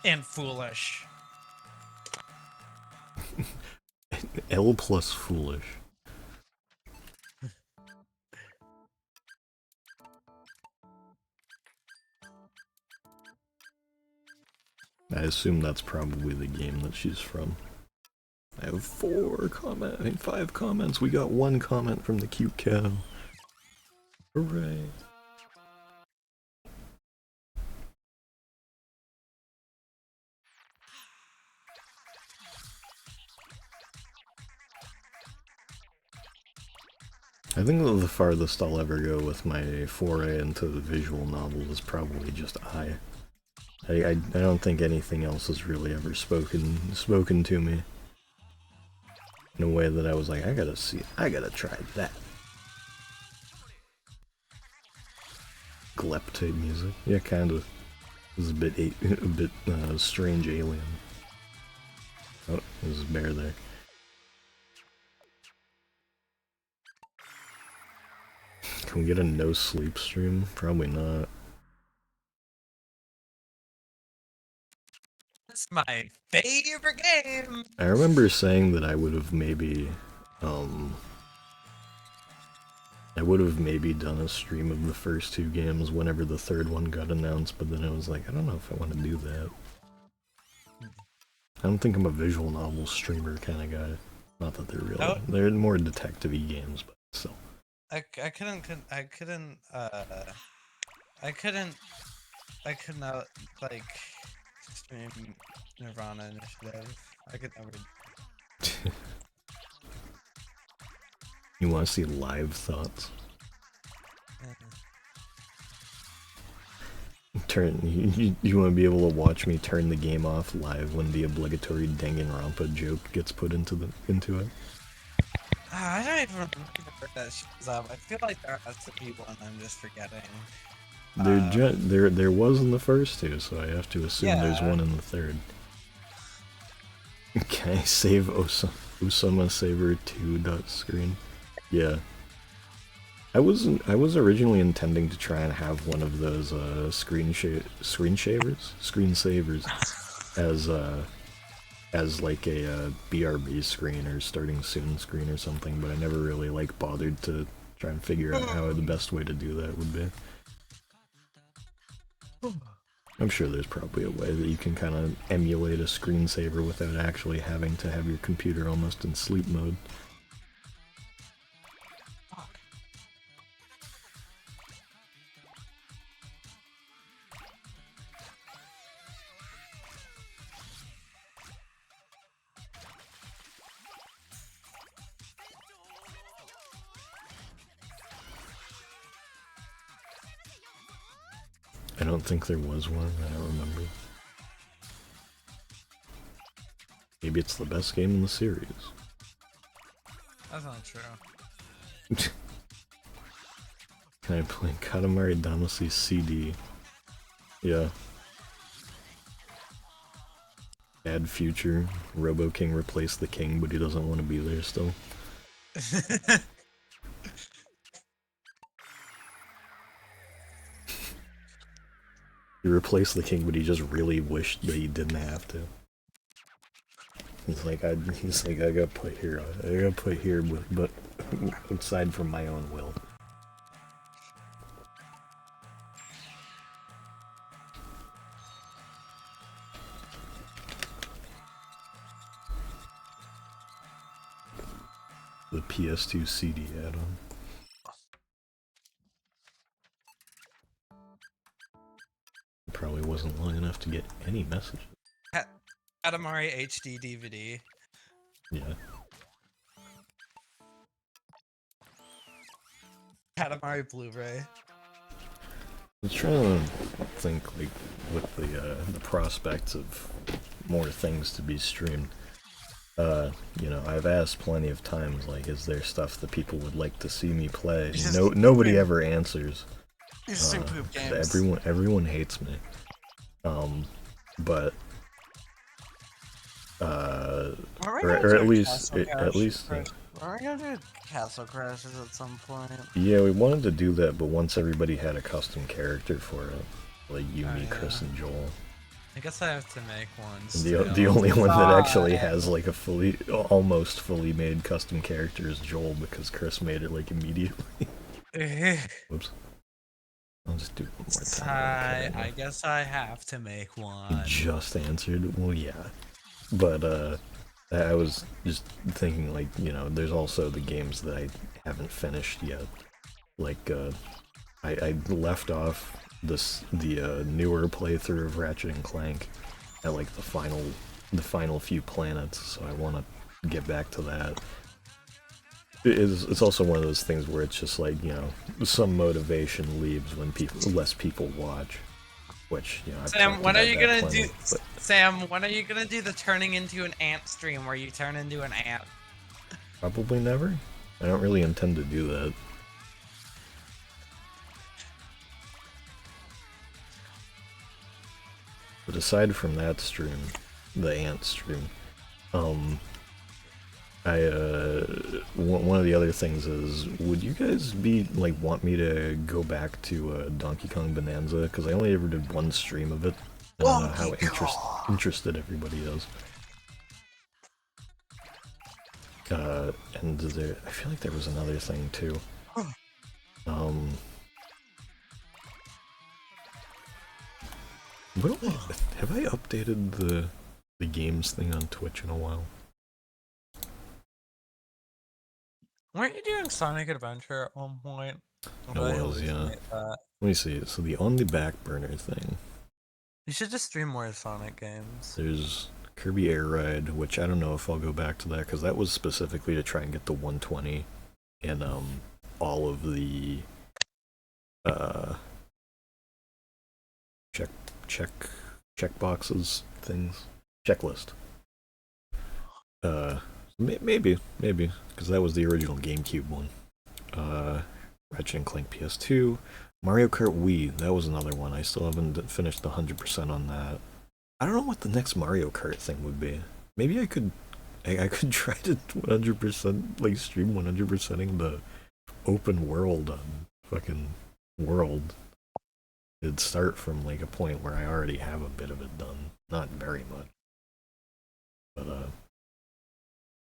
And foolish. L plus foolish. I assume that's probably the game that she's from. I have 5 comments. We got 1 comment from the cute cow. Hooray. I think that the farthest I'll ever go with my foray into the visual novel is probably just I don't think anything else has really ever spoken to me in a way that I was like, I gotta try that. Glep type music, yeah, kind of. This is a bit strange alien. Oh, there's a bear there. Can we get a no sleep stream? Probably not. It's my favorite game. I remember saying that I would have maybe done a stream of the first 2 games whenever the 3rd one got announced, but then I was like, I don't know if I want to do that. I don't think I'm a visual novel streamer kind of guy. Not that they're really. They're more detective-y games, but still. I could not like stream Nirvana Initiative. I could never. You want to see live thoughts? You want to be able to watch me turn the game off live when the obligatory Danganronpa joke gets put into it? I don't even remember that shows up. I feel like there has to be one I'm just forgetting. There was in the first 2, so I have to assume there's one in the 3rd. Can I save Osama Saber 2 screen? Yeah. I was originally intending to try and have one of those screensavers as like a BRB screen or starting soon screen or something, but I never really like bothered to try and figure out how the best way to do that would be. I'm sure there's probably a way that you can kind of emulate a screensaver without actually having to have your computer almost in sleep mode. I don't think there was one, I don't remember. Maybe it's the best game in the series. That's not true. Can I play Katamari Damacy CD? Yeah. Bad future. Robo King replaced the king, but he doesn't want to be there still. He replaced the king, but he just really wished that he didn't have to. He's like, I got put here. I got put here, but aside from my own will. The PS2 CD add-on. Probably wasn't long enough to get any messages. Katamari HD DVD. Yeah. Katamari Blu-ray. I was trying to think, like, with the prospects of more things to be streamed. You know, I've asked plenty of times, like, is there stuff that people would like to see me play? Nobody ever answers. Poop games. Everyone hates me. But or at least We're gonna do Castle Crashes at some point. yeah, we wanted to do that, but once everybody had a custom character for it, like you, me, Chris, and Joel. I guess I have to make one. The only one that actually has like a almost fully made custom character is Joel, because Chris made it like immediately. Whoops. I'll just do it one more time. I guess I have to make one. Just answered. Well, yeah, but I was just thinking, like, you know, there's also the games that I haven't finished yet. Like, I left off the newer playthrough of Ratchet and Clank at like the final few planets, so I want to get back to that. It's also one of those things where it's just like, you know, some motivation leaves when less people watch. Which, you know, Sam, when are you gonna do? Sam, when are you gonna do the turning into an ant stream where you turn into an ant? Probably never. I don't really intend to do that. But aside from that stream, the ant stream, one of the other things is, would you guys want me to go back to Donkey Kong Bonanza? Because I only ever did one stream of it. I don't know how interested everybody is. And I feel like there was another thing too. Have I updated the games thing on Twitch in a while? Weren't you doing Sonic Adventure at one point? I was, yeah. Let me see. So the on the back burner thing. You should just stream more Sonic games. There's Kirby Air Ride, which I don't know if I'll go back to that, because that was specifically to try and get the 120 and all of the check boxes things, checklist. Maybe, because that was the original GameCube one. Ratchet and Clank PS2, Mario Kart Wii, that was another one. I still haven't finished 100% on that. I don't know what the next Mario Kart thing would be. Maybe I could try to 100% like stream 100%ing the open world on fucking World. It'd start from like a point where I already have a bit of it done. Not very much. But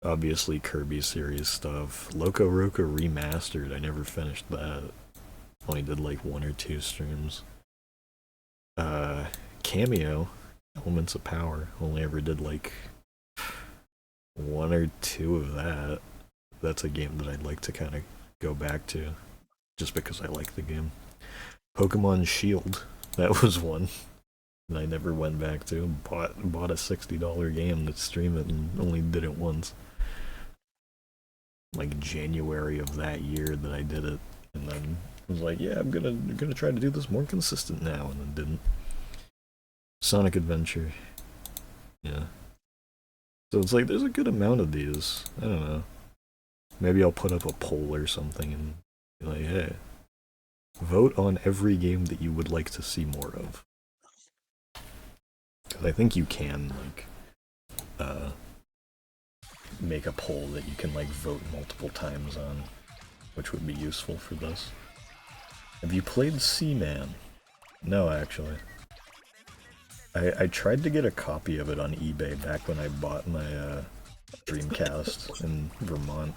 obviously Kirby series stuff. Loco Roco Remastered, I never finished that. Only did like 1 or 2 streams. Cameo, Elements of Power, only ever did like 1 or 2 of that. That's a game that I'd like to kind of go back to, just because I like the game. Pokemon Shield, that was one that I never went back to. Bought a $60 game to stream it and only did it once. Like January of that year that I did it, and then was like, yeah, I'm gonna try to do this more consistent now, and then didn't. Sonic Adventure, yeah. So it's like there's a good amount of these. I don't know. Maybe I'll put up a poll or something and be like, hey, vote on every game that you would like to see more of. Because I think you can make a poll that you can like vote multiple times on, which would be useful for this. Have you played Seaman? No, actually. I tried to get a copy of it on eBay back when I bought my Dreamcast in Vermont.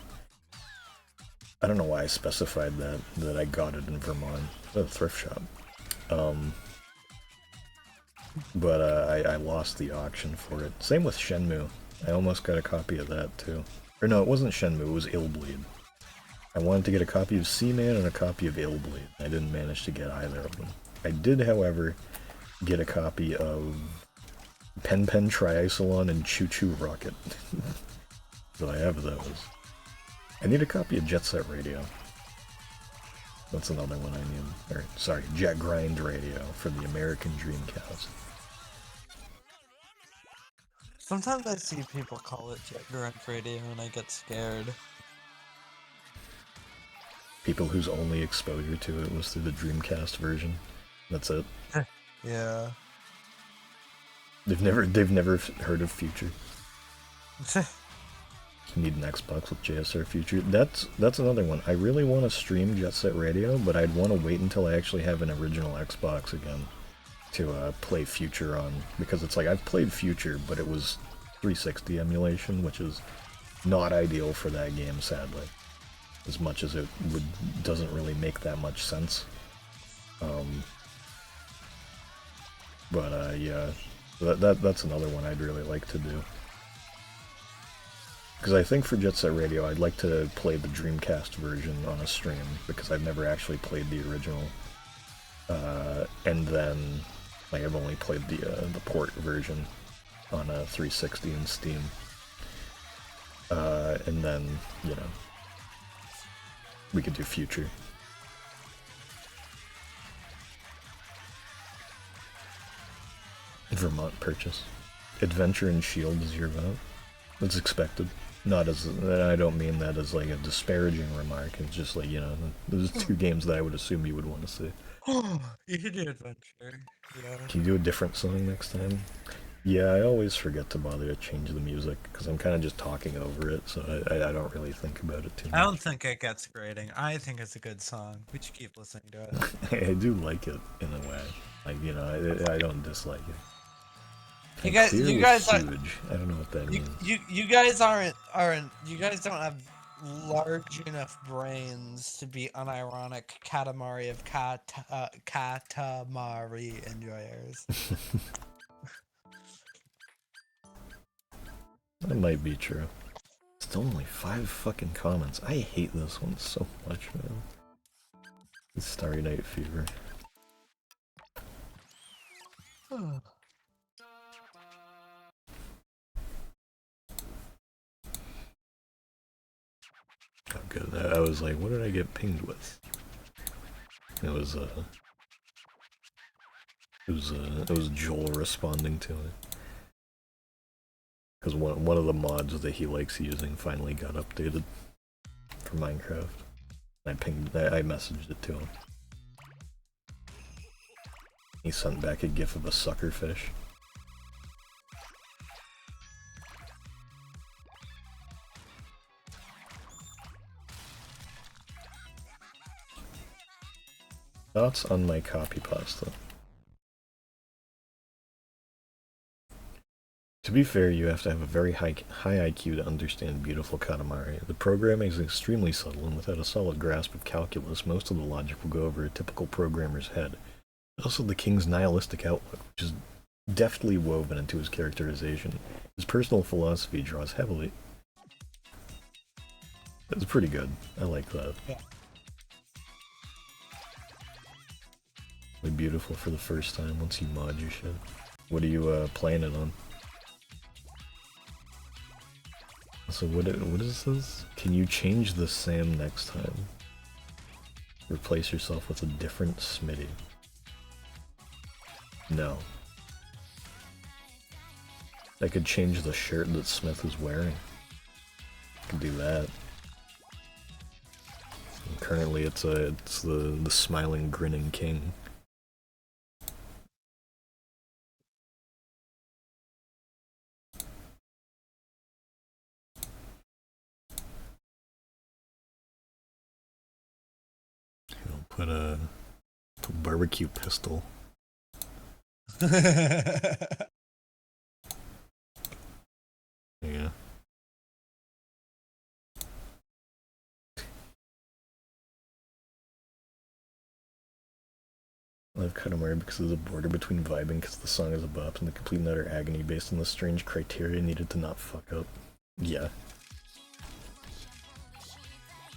I don't know why I specified that I got it in Vermont, at a thrift shop. But I lost the auction for it. Same with Shenmue. I almost got a copy of that too. Or no, it wasn't Shenmue, it was Illbleed. I wanted to get a copy of Seaman and a copy of Illbleed. I didn't manage to get either of them. I did, however, get a copy of Pen Pen Triicelon and Choo Choo Rocket. So I have those. I need a copy of Jet Set Radio. That's another one I need. Or, sorry, Jet Grind Radio for the American Dreamcast. Sometimes I see people call it Jet Grind Radio and I get scared. People whose only exposure to it was through the Dreamcast version. That's it. Yeah. They've never heard of Future. You need an Xbox with JSR Future. That's another one. I really want to stream Jet Set Radio, but I'd want to wait until I actually have an original Xbox again to play Future on, because it's like I've played Future, but it was 360 emulation, which is not ideal for that game, sadly. As much as it doesn't really make that much sense. Yeah, that's another one I'd really like to do. Because I think for Jet Set Radio, I'd like to play the Dreamcast version on a stream, because I've never actually played the original. And then, like, I've only played the port version on a 360 in Steam. And then, you know, we could do Future. Vermont purchase. Adventure and Shield is your vote. It's expected. Not as, I don't mean that as like a disparaging remark. It's just like, you know, those two games that I would assume you would want to see. You should do Adventure. Yeah. Can you do a different song next time? Yeah, I always forget to bother to change the music, because I'm kind of just talking over it, so I don't really think about it too much. I don't think it gets grading. I think it's a good song. We should keep listening to it. I do like it, in a way. Like, you know, I don't dislike it. You guys are huge. I don't know what that means. You guys aren't you guys don't have large enough brains to be unironic Katamari of Katamari enjoyers. That might be true. Still only 5 fucking comments. I hate this one so much, man. It's Starry Night Fever. Oh, good. I was like, what did I get pinged with? It was Joel responding to it. Because one of the mods that he likes using finally got updated for Minecraft. I messaged it to him. He sent back a gif of a suckerfish. Thoughts on my copy pasta? To be fair, you have to have a very high IQ to understand beautiful Katamari. The programming is extremely subtle, and without a solid grasp of calculus, most of the logic will go over a typical programmer's head. Also, the king's nihilistic outlook, which is deftly woven into his characterization. His personal philosophy draws heavily. It's pretty good. I like that. Yeah. Like, beautiful for the first time once you mod your shit. What are you playing it on? So what is this? Can you change the SAM next time? Replace yourself with a different Smitty. No. I could change the shirt that Smith is wearing. I could do that. And currently it's the smiling, grinning king. Put a barbecue pistol Yeah. I love Katamari because of the border between vibing because the song is a bop and the complete and utter agony based on the strange criteria needed to not fuck up. Yeah.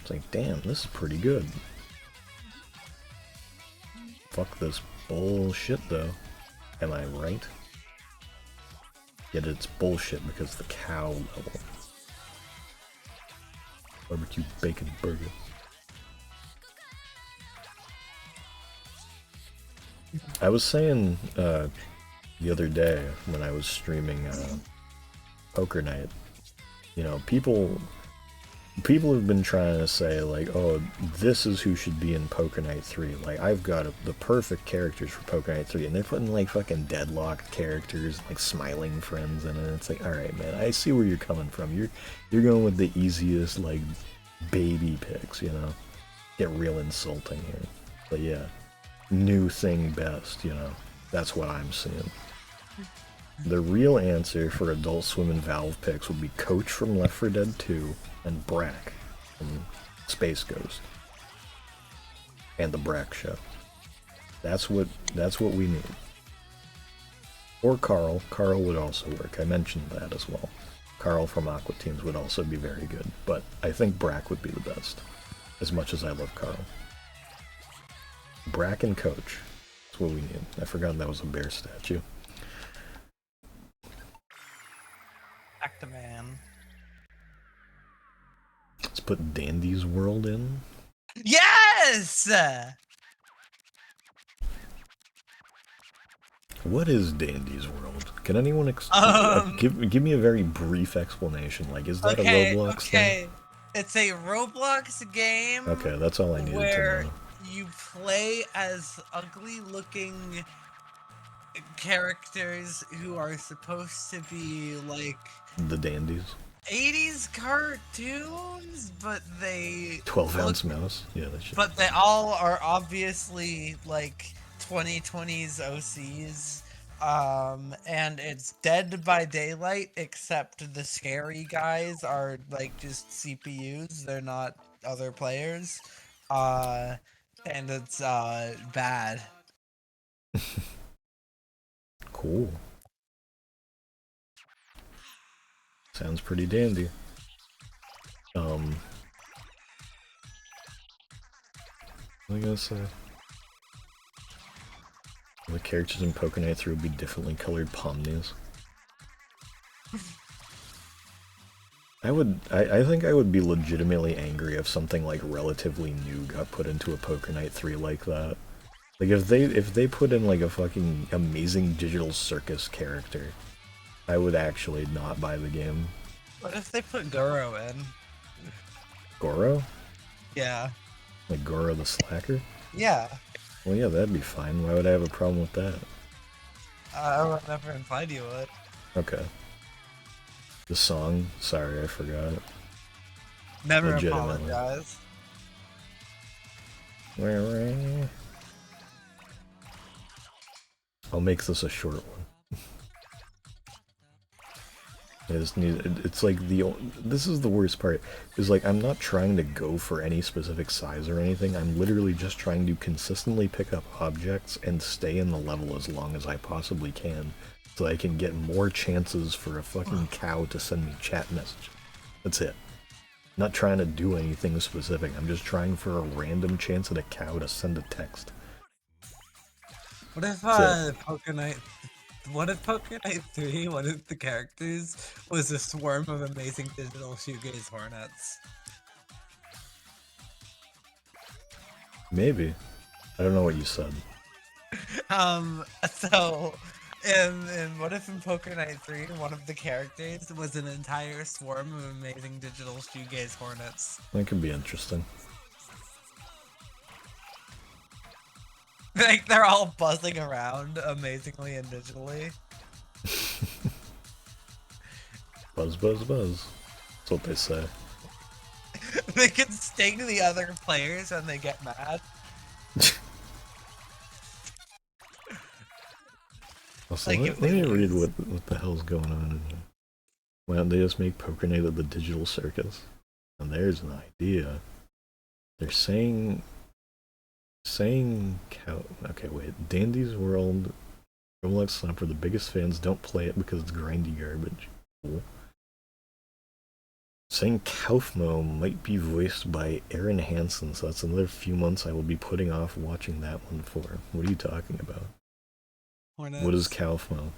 It's like, damn, this is pretty good. Fuck this bullshit though. Am I right? Yet it's bullshit because the cow level. Barbecue bacon burger. I was saying the other day when I was streaming Poker Night, you know, people have been trying to say like, oh, this is who should be in Poker Night 3. Like, I've got the perfect characters for Poker Night 3, and they're putting like fucking deadlocked characters, like smiling friends in it. It's like, all right, man, I see where you're coming from. You're going with the easiest like baby picks, you know. Get real insulting here, but yeah. New thing best, you know. That's what I'm seeing. The real answer for Adult Swim and Valve picks would be Coach from Left 4 Dead 2 and Brack from Space Ghost. And the Brack Show. That's what we need. Or Carl. Carl would also work. I mentioned that as well. Carl from Aqua Teams would also be very good, but I think Brack would be the best. As much as I love Carl. Brack and Coach. That's what we need. I forgot that was a bear statue. Actaman. Let's put Dandy's World in. Yes! What is Dandy's World? Can anyone give me a very brief explanation? Like, is that a Roblox thing? It's a Roblox game. Okay, that's all I needed where to know. you play as ugly-looking characters who are supposed to be like The Dandies. 80s cartoons, but they 12-ounce mouse. Yeah, that shit. But they all are obviously like 2020s OCs. And it's Dead by Daylight, except the scary guys are like just CPUs. They're not other players. And it's bad. Cool. Sounds pretty dandy. What was I gonna say? The characters in Poker Night 3 would be differently colored pomnies. I think I would be legitimately angry if something like relatively new got put into a Poker Night 3 like that. Like if they put in like a fucking amazing digital circus character, I would actually not buy the game. What if they put Goro in? Goro? Yeah. Like Goro the Slacker? Yeah. Well, yeah, that'd be fine. Why would I have a problem with that? I would never implied you would. Okay. The song? Sorry, I forgot. Never Legitimately. apologize. I'll make this a short one. I just need, it's like this is the worst part, is like I'm not trying to go for any specific size or anything, I'm literally just trying to consistently pick up objects and stay in the level as long as I possibly can, so I can get more chances for a fucking cow to send me chat messages. That's it. I'm not trying to do anything specific, I'm just trying for a random chance at a cow to send a text. What if Poker Night? What if Poker Night 3, one of the characters was a swarm of amazing digital shoegaze hornets? Maybe. I don't know what you said. So, and what if in Poker Night 3, one of the characters was an entire swarm of amazing digital shoegaze hornets? That could be interesting. like they're all buzzing around amazingly and digitally? Buzz, buzz, buzz. That's what they say. They can sting the other players when they get mad. Also, Like, let, if let they me read lose. what the hell's going on in here. Why don't they just make Poker Night of the Digital Circus? And there's an idea. They're saying cow. Okay, wait. Dandy's World Roblox Slap for the biggest fans. Don't play it because it's grindy garbage. Cool. Saying Kaufmo might be voiced by Aaron Hansen, so that's another few months I will be putting off watching that one for. What are you talking about? What is Kaufmo?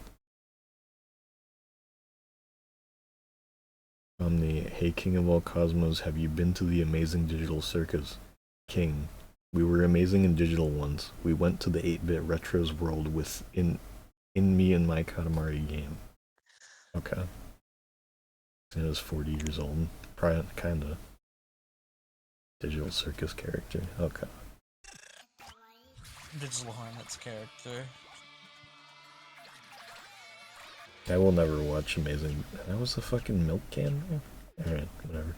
On the Hey King of all cosmos, have you been to the amazing digital circus? King, we were amazing in digital once. We went to the 8-bit retros world with in me and my Katamari game. Okay. And it was 40 years old. Probably kinda. Digital circus character. Okay. Digital Hornets character. I will never watch Amazing. That was the fucking milk can? Alright, whatever.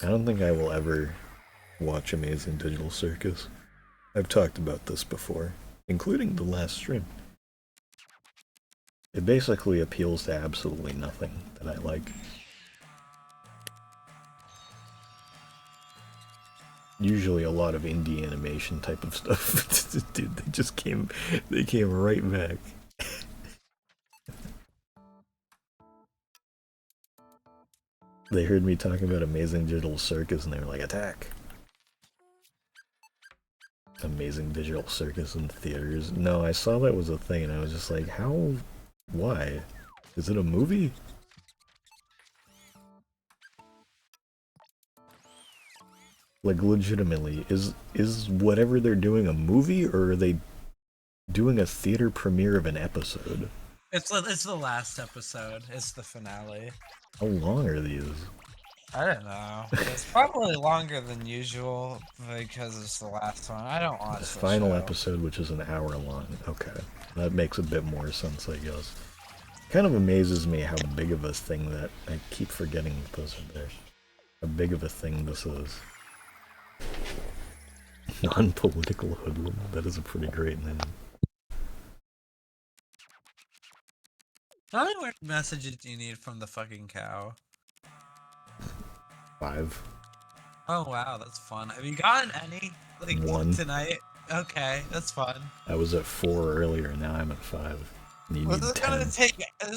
I don't think I will ever watch Amazing Digital Circus. I've talked about this before, including the last stream. It basically appeals to absolutely nothing that I like. Usually a lot of indie animation type of stuff. Dude, they came right back. They heard me talking about Amazing Digital Circus and they were like, attack! Amazing Digital Circus in theaters. No, I saw that was a thing and I was just like, how? Why? Is it a movie? Like, legitimately, is whatever they're doing a movie or are they doing a theater premiere of an episode? It's the last episode. It's the finale. How long are these? I don't know. It's probably longer than usual because it's the last one. I don't watch The the final show. episode, which is an hour long. Okay. That makes a bit more sense, I guess. Kind of amazes me how big of a thing that... I keep forgetting that those are there. How big of a thing this is. Non-political hoodlum. That is a pretty great name. How many more messages do you need from the fucking cow? 5. Oh wow, that's fun. Have you gotten any like 1. tonight? Okay, that's fun. I was at 4 earlier, now I'm at 5. And you Well, need this is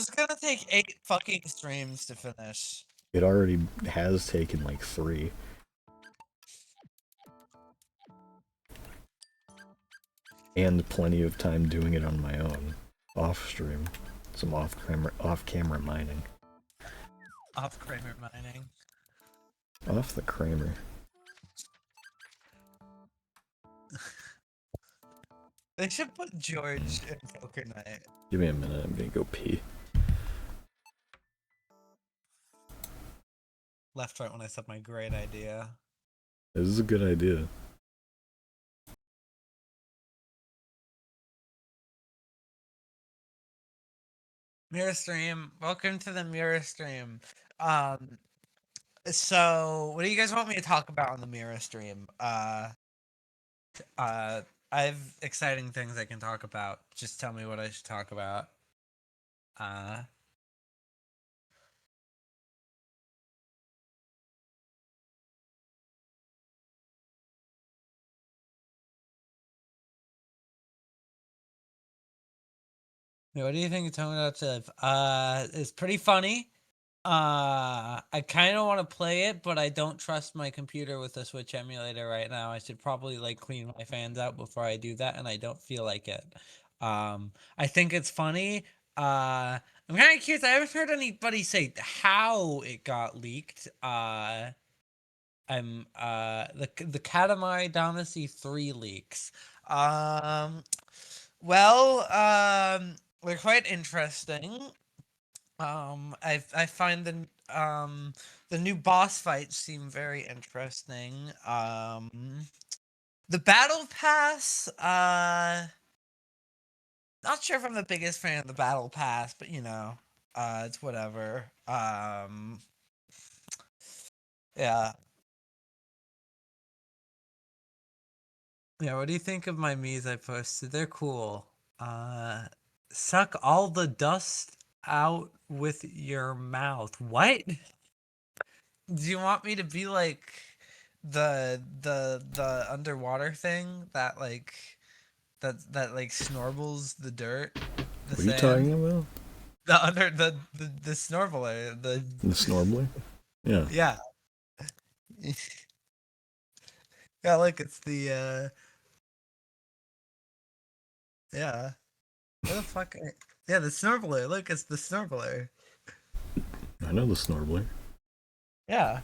10. gonna take 8 fucking streams to finish. It already has taken like 3. And plenty of time doing it on my own. Off stream. Some off-camera mining. Off Kramer mining. Off the Kramer. They should put George in Poker Night. Give me a minute, I'm gonna go pee. Left right when I said my great idea. This is a good idea. Mirror stream, welcome to the mirror stream. So what do you guys want me to talk about on the mirror stream? I have exciting things I can talk about. Just tell me what I should talk about. What do you think of Tony it's pretty funny. I kind of want to play it, but I don't trust my computer with the Switch emulator right now. I should probably like clean my fans out before I do that, and I don't feel like it. I think it's funny. I'm kind of curious. I haven't heard anybody say how it got leaked. The Katamari Damacy 3 leaks. They're quite interesting. I find the new boss fights seem very interesting. The battle pass, not sure if I'm the biggest fan of the battle pass, but you know, it's whatever. Yeah. Yeah, what do you think of my Miis I posted? They're cool. suck all the dust out with your mouth. What? Do you want me to be like the underwater thing that like snorbles the dirt, the What are you sand? talking about? The under the snorbeler, the The Snorbler? Yeah. yeah. Yeah, look, it's the yeah. What the fuck? Yeah, the snorbeler. Look, it's the snorbeler. I know the Snorbler. Yeah.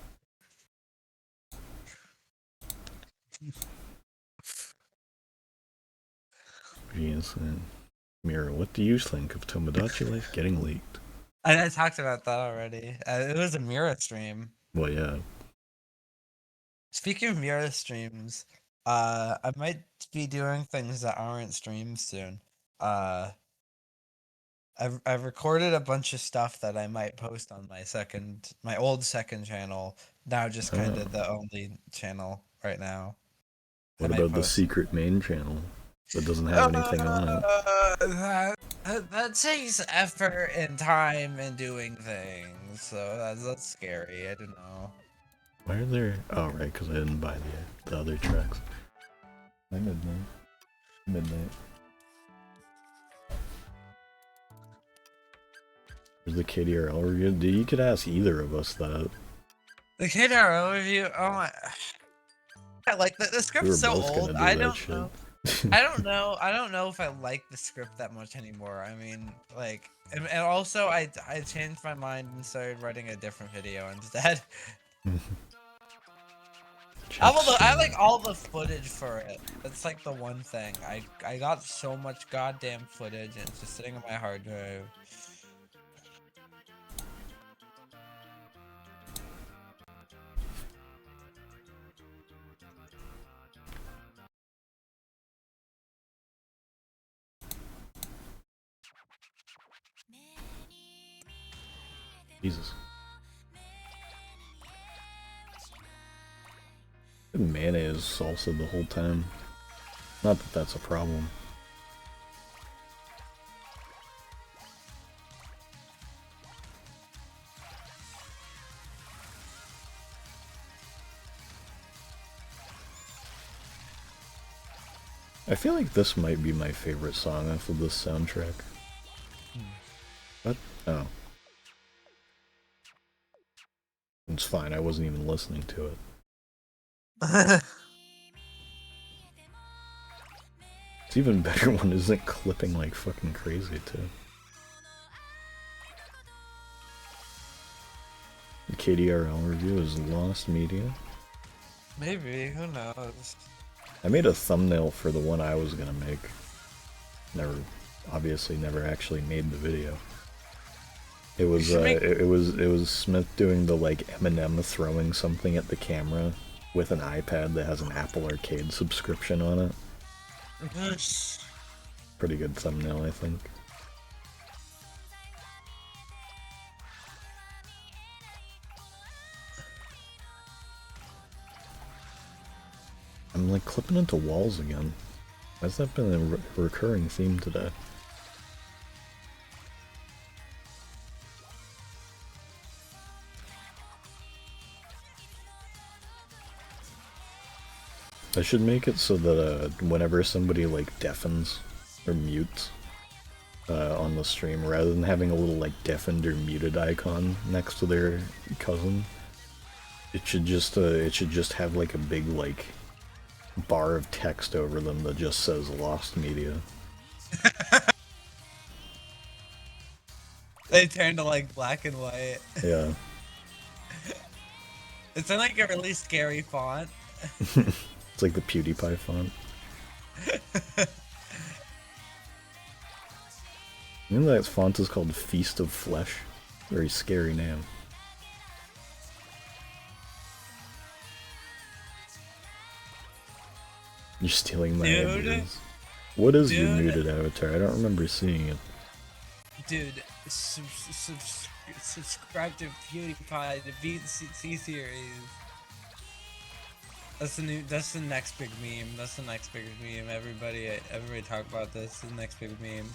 Yes, and Mira, what do you think of Tomodachi Life getting leaked? I talked about that already. It was a Mira stream. Well, yeah. Speaking of Mira streams, I might be doing things that aren't streams soon. Uh, I've recorded a bunch of stuff that I might post on my old second channel. Now just kind Oh. of the only channel right now. I What might about the post. secret main channel that doesn't have anything on it? That takes effort and time and doing things, so that's scary. I don't know. Why are there? Oh, right, because I didn't buy the other tracks. Hi, Midnight. Midnight. There's the KDRL review. Dude, you could ask either of us that. The KDRO review. Oh my. Like the We were script's so both old. gonna do I that don't shit. know. I don't know. I don't know if I like the script that much anymore. I mean, like, and also I changed my mind and started writing a different video instead. I like all the footage for it. That's like the one thing. I got so much goddamn footage and it's just sitting on my hard drive. Jesus. Mayonnaise salsa the whole time. Not that that's a problem. I feel like this might be my favorite song off of this soundtrack. What? Oh. It's fine, I wasn't even listening to it. It's even better when it isn't clipping like fucking crazy, too. The KDRL review is Lost Media. Maybe, who knows? I made a thumbnail for the one I was gonna make. Obviously never actually made the video. It was it was Smith doing the like Eminem throwing something at the camera with an iPad that has an Apple Arcade subscription on it. Pretty good thumbnail, I think. I'm like clipping into walls again. Has that been a recurring theme today? I should make it so that whenever somebody like deafens or mutes on the stream, rather than having a little like deafened or muted icon next to their cousin, it should just have like a big like bar of text over them that just says Lost Media. They turn to like black and white. Yeah. It's in like a really scary font. It's like the PewDiePie font. You know that font is called Feast of Flesh? Very scary name. You're stealing my ideas. What is your muted avatar? I don't remember seeing it. Dude, subscribe to PewDiePie, the VC series. That's the next big meme. That's the next big meme. Everybody talk about this. The next big meme.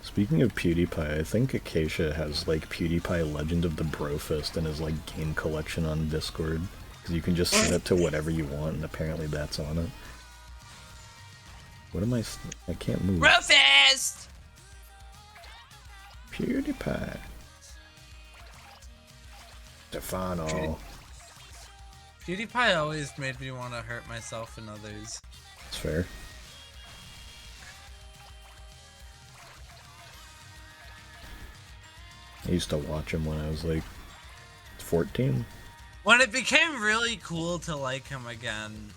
Speaking of PewDiePie, I think Acacia has like PewDiePie Legend of the Brofist in his like game collection on Discord. Because you can just set it to whatever you want, and apparently that's on it. What am I can't move. Brofist! PewDiePie. Stefano. PewDiePie always made me want to hurt myself and others. That's fair. I used to watch him when I was like 14. When it became really cool to like him again,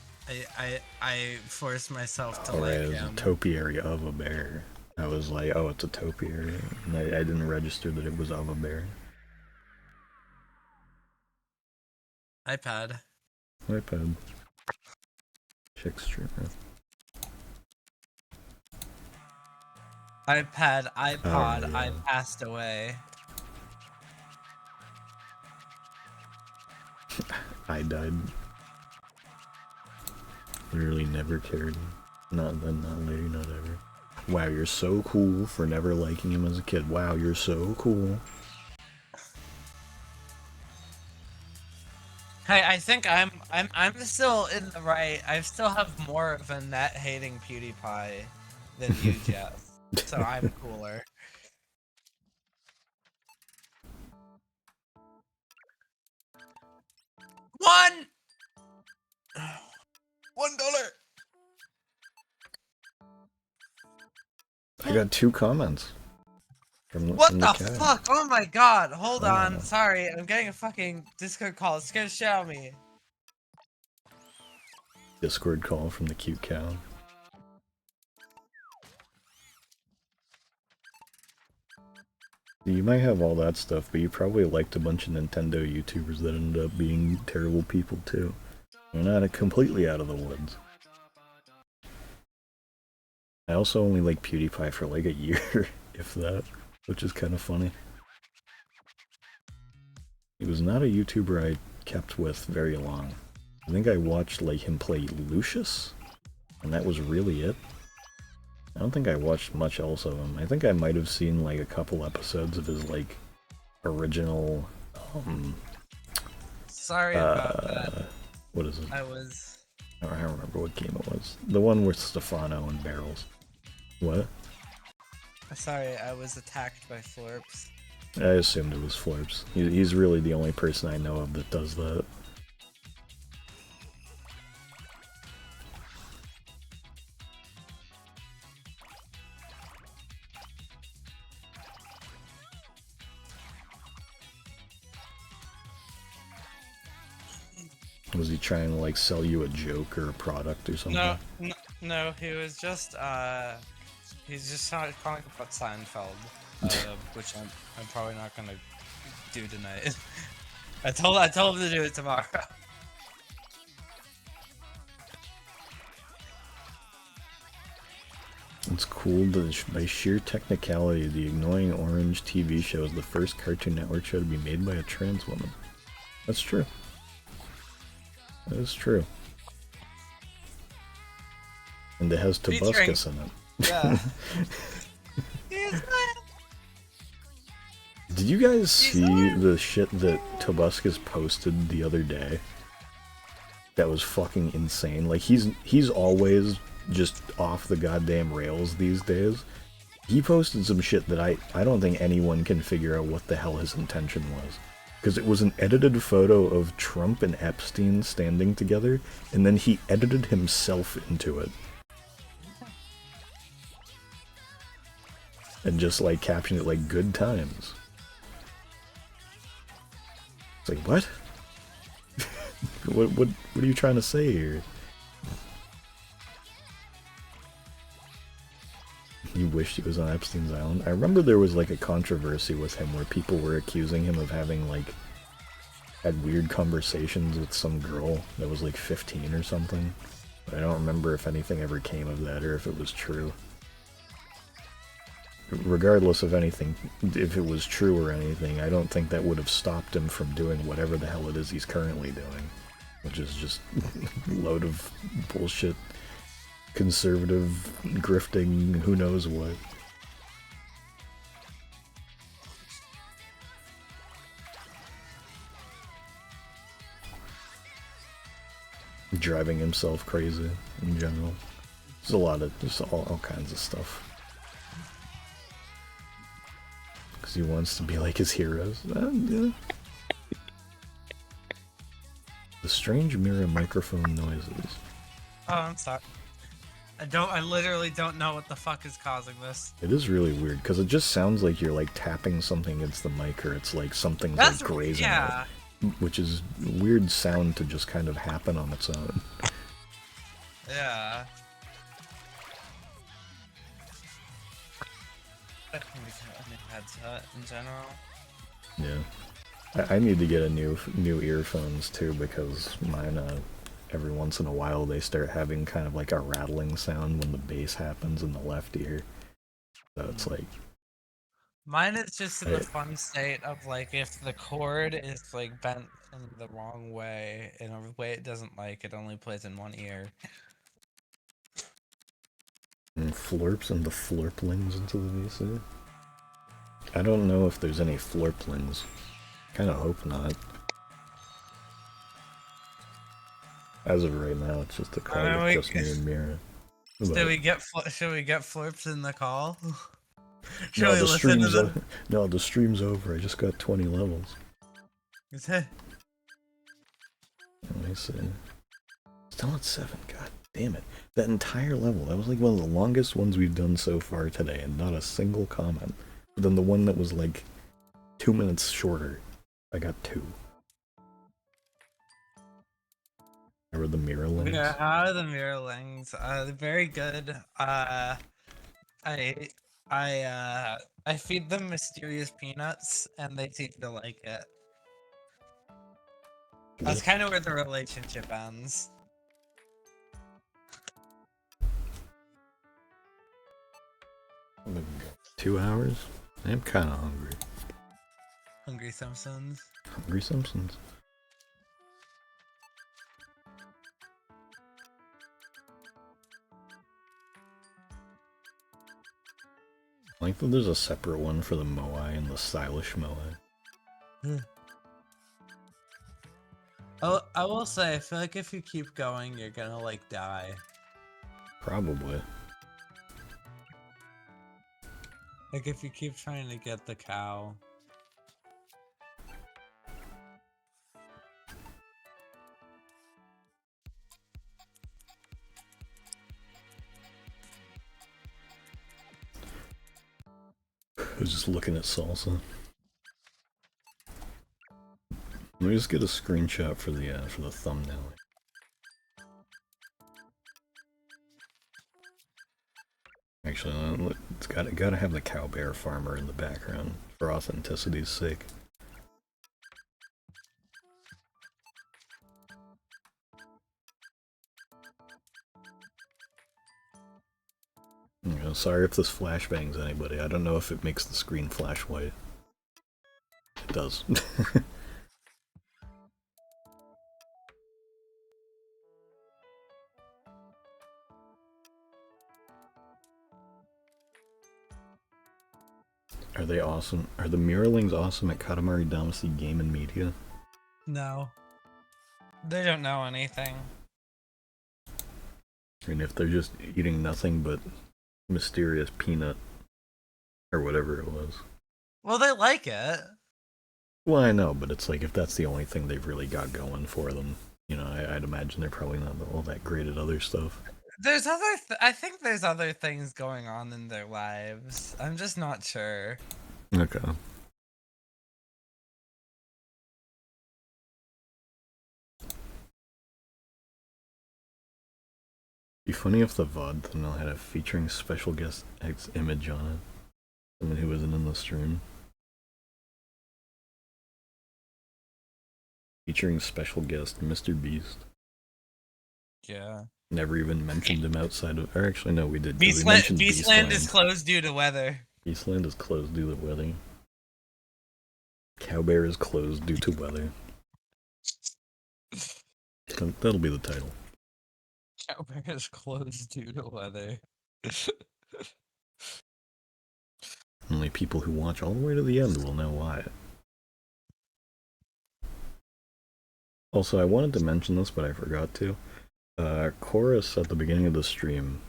I forced myself to like it was him. a topiary of a bear. I was like, oh, it's a topiary. And I didn't register that it was of a bear. iPad. iPad. Check streamer. iPad, iPod, Oh, yeah. I passed away. I died. Literally never cared. Not then, not later, not ever. Wow, you're so cool for never liking him as a kid. Wow, you're so cool. Hey, I think I'm still in the right. I still have more of a net hating PewDiePie than you, Jeff. So I'm cooler. $1. I got 2 comments. What from the cat. fuck? Oh my god! Hold Wow. on. Sorry, I'm getting a fucking Discord call. It's gonna show me. Discord call from the cute cow. You might have all that stuff, but you probably liked a bunch of Nintendo YouTubers that ended up being terrible people too. They're not completely out of the woods. I also only like PewDiePie for like a year, if that, which is kind of funny. He was not a YouTuber I kept with very long. I think I watched like him play Lucius, and that was really it. I don't think I watched much else of him. I think I might have seen like a couple episodes of his like original Sorry about that. What is it? I was. I don't remember what game it was. The one with Stefano and barrels. What? Sorry, I was attacked by Florps. I assumed it was Florps. He's really the only person I know of that does that. Was he trying to like sell you a joke or a product or something? No, he was just he's just calling about Seinfeld, which I'm probably not gonna do tonight. I told him to do it tomorrow. It's cool that by sheer technicality, the Annoying Orange TV show is the first Cartoon Network show to be made by a trans woman. That's true. That is true. And it has Tobuscus in it. Yeah. Did you guys see the shit that Tobuscus posted the other day? That was fucking insane. Like, he's always just off the goddamn rails these days. He posted some shit that I don't think anyone can figure out what the hell his intention was. Because it was an edited photo of Trump and Epstein standing together, and then he edited himself into it. And just like captioned it like good times. It's like, what? what are you trying to say here? He wished he was on Epstein's island. I remember there was like a controversy with him where people were accusing him of having like had weird conversations with some girl that was like 15 or something. But I don't remember if anything ever came of that or if it was true. Regardless of anything, if it was true or anything, I don't think that would have stopped him from doing whatever the hell it is he's currently doing. Which is just a load of bullshit, conservative, grifting, who knows what. driving himself crazy in general. There's a lot of, just all kinds of stuff. Because he wants to be like his heroes. Yeah. The strange mirror microphone noises. Oh, I'm sorry. I literally don't know what the fuck is causing this. It is really weird, because it just sounds like you're like tapping something against the mic, or it's like something's like grazing yeah. it. Which is a weird sound to just kind of happen on its own. Yeah. I think we can a new headset in general. Yeah. I need to get a new earphones too, because mine, every once in a while they start having kind of like a rattling sound when the bass happens in the left ear. So it's like... Mine is just in the fun state of like if the cord is like bent in the wrong way, in a way it doesn't like, it only plays in one ear. And florps and the florplings into the VC. I don't know if there's any florplings. Kinda hope not. As of right now, it's just a call with just me and Mira. Should we get florps in the call? No, the stream's no, the stream's over. I just got 20 levels. Let me see. Still at 7. God damn it. That entire level, that was like one of the longest ones we've done so far today, and not a single comment. But then the one that was like 2 minutes shorter, I got 2. How are the mirrorlings? Yeah, how are the mirrorlings? They're very good. I feed them mysterious peanuts, and they seem to like it. That's kind of where the relationship ends. Go. 2 hours? I'm kind of hungry. Hungry Simpsons. Hungry Simpsons. I like that there's a separate one for the Moai and the stylish Moai. Oh, I will say, I feel like if you keep going, you're gonna, like, die. Probably. Like, if you keep trying to get the cow. I was just looking at salsa. Let me just get a screenshot for the thumbnail. Actually, it's gotta have the Cowbear farmer in the background for authenticity's sake. You know, sorry if this flashbangs anybody. I don't know if it makes the screen flash white. It does. Are they awesome? Are the Mirrorlings awesome at Katamari Damacy Game and Media? No. They don't know anything. I mean, if they're just eating nothing but mysterious peanut or whatever it was. Well, they like it. Well, I know, but it's like if that's the only thing they've really got going for them, you know, I'd imagine they're probably not all that great at other stuff. There's I think there's other things going on in their lives. I'm just not sure. Okay. Be funny if the VOD thumbnail had a featuring special guest X image on it. Someone who isn't in the stream. Featuring special guest Mr. Beast. Yeah. Never even mentioned him outside of... Or actually, no, we did. Beastland is closed due to weather. Beastland is closed due to weather. Cowbear is closed due to weather. That'll be the title. Cowbear is closed due to weather. Only people who watch all the way to the end will know why. Also, I wanted to mention this, but I forgot to. Chorus at the beginning of the stream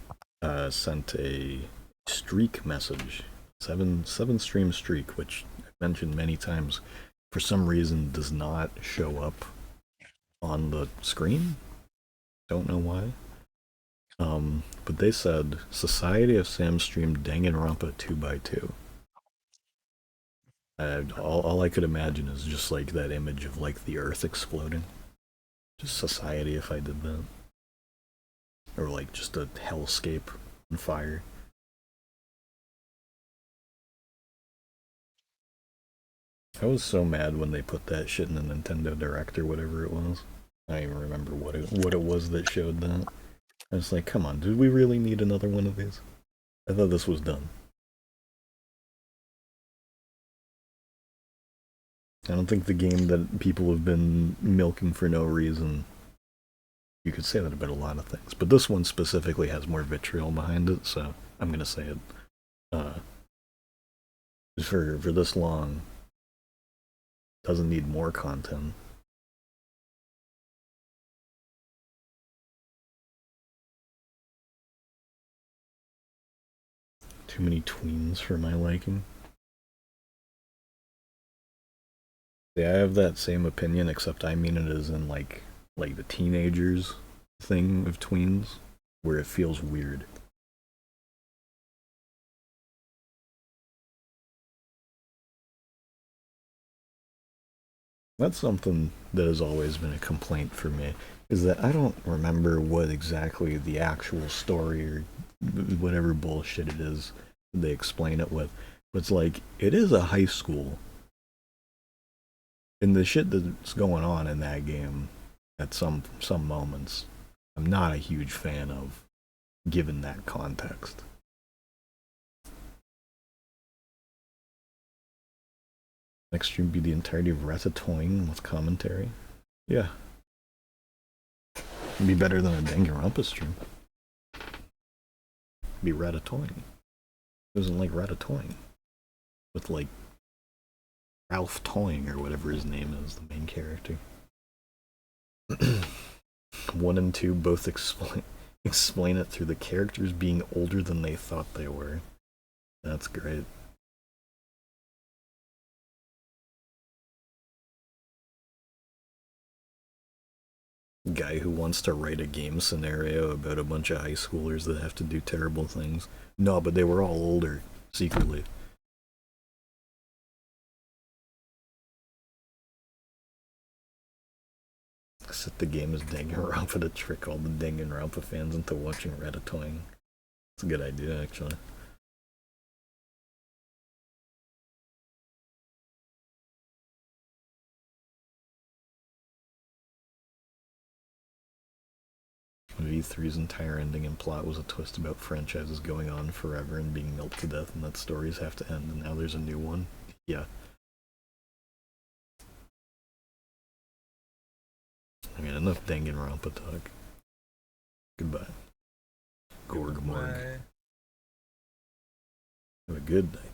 sent a streak message, seven stream streak, which I've mentioned many times. For some reason, does not show up on the screen. Don't know why. But they said Society of Sam streamed Danganronpa 2x2. All I could imagine is just like that image of like the Earth exploding. Just Society if I did that. Or like just a hellscape on fire. I was so mad when they put that shit in the Nintendo Direct or whatever it was. I don't even remember what it was that showed that. I was like, come on, did we really need another one of these? I thought this was done. I don't think the game that people have been milking for no reason. You could say that about a lot of things, but this one specifically has more vitriol behind it, so I'm gonna say it. For this long, doesn't need more content. Too many tweens for my liking. Yeah, I have that same opinion, except I mean it as in like the teenagers thing of tweens, where it feels weird. That's something that has always been a complaint for me, is that I don't remember what exactly the actual story or whatever bullshit it is they explain it with. But it's like, it is a high school. And the shit that's going on in that game at some moments, I'm not a huge fan of, given that context. Next stream be the entirety of Ratatouille with commentary. Yeah. It'd be better than a Danganronpa stream. It'd be Ratatouille. It wasn't like Ratatouille. With like Ralph Toying or whatever his name is, the main character. 1 and 2 both explain it through the characters being older than they thought they were. That's great. Guy who wants to write a game scenario about a bunch of high schoolers that have to do terrible things. No, but they were all older, secretly. Set the game as Danganronpa to trick all the Danganronpa fans into watching Ratatouille. It's a good idea, actually. V3's entire ending and plot was a twist about franchises going on forever and being milked to death, and that stories have to end, and now there's a new one. Yeah. I mean, enough Danganronpa talk. Goodbye. Gorgmorg. Have a good night.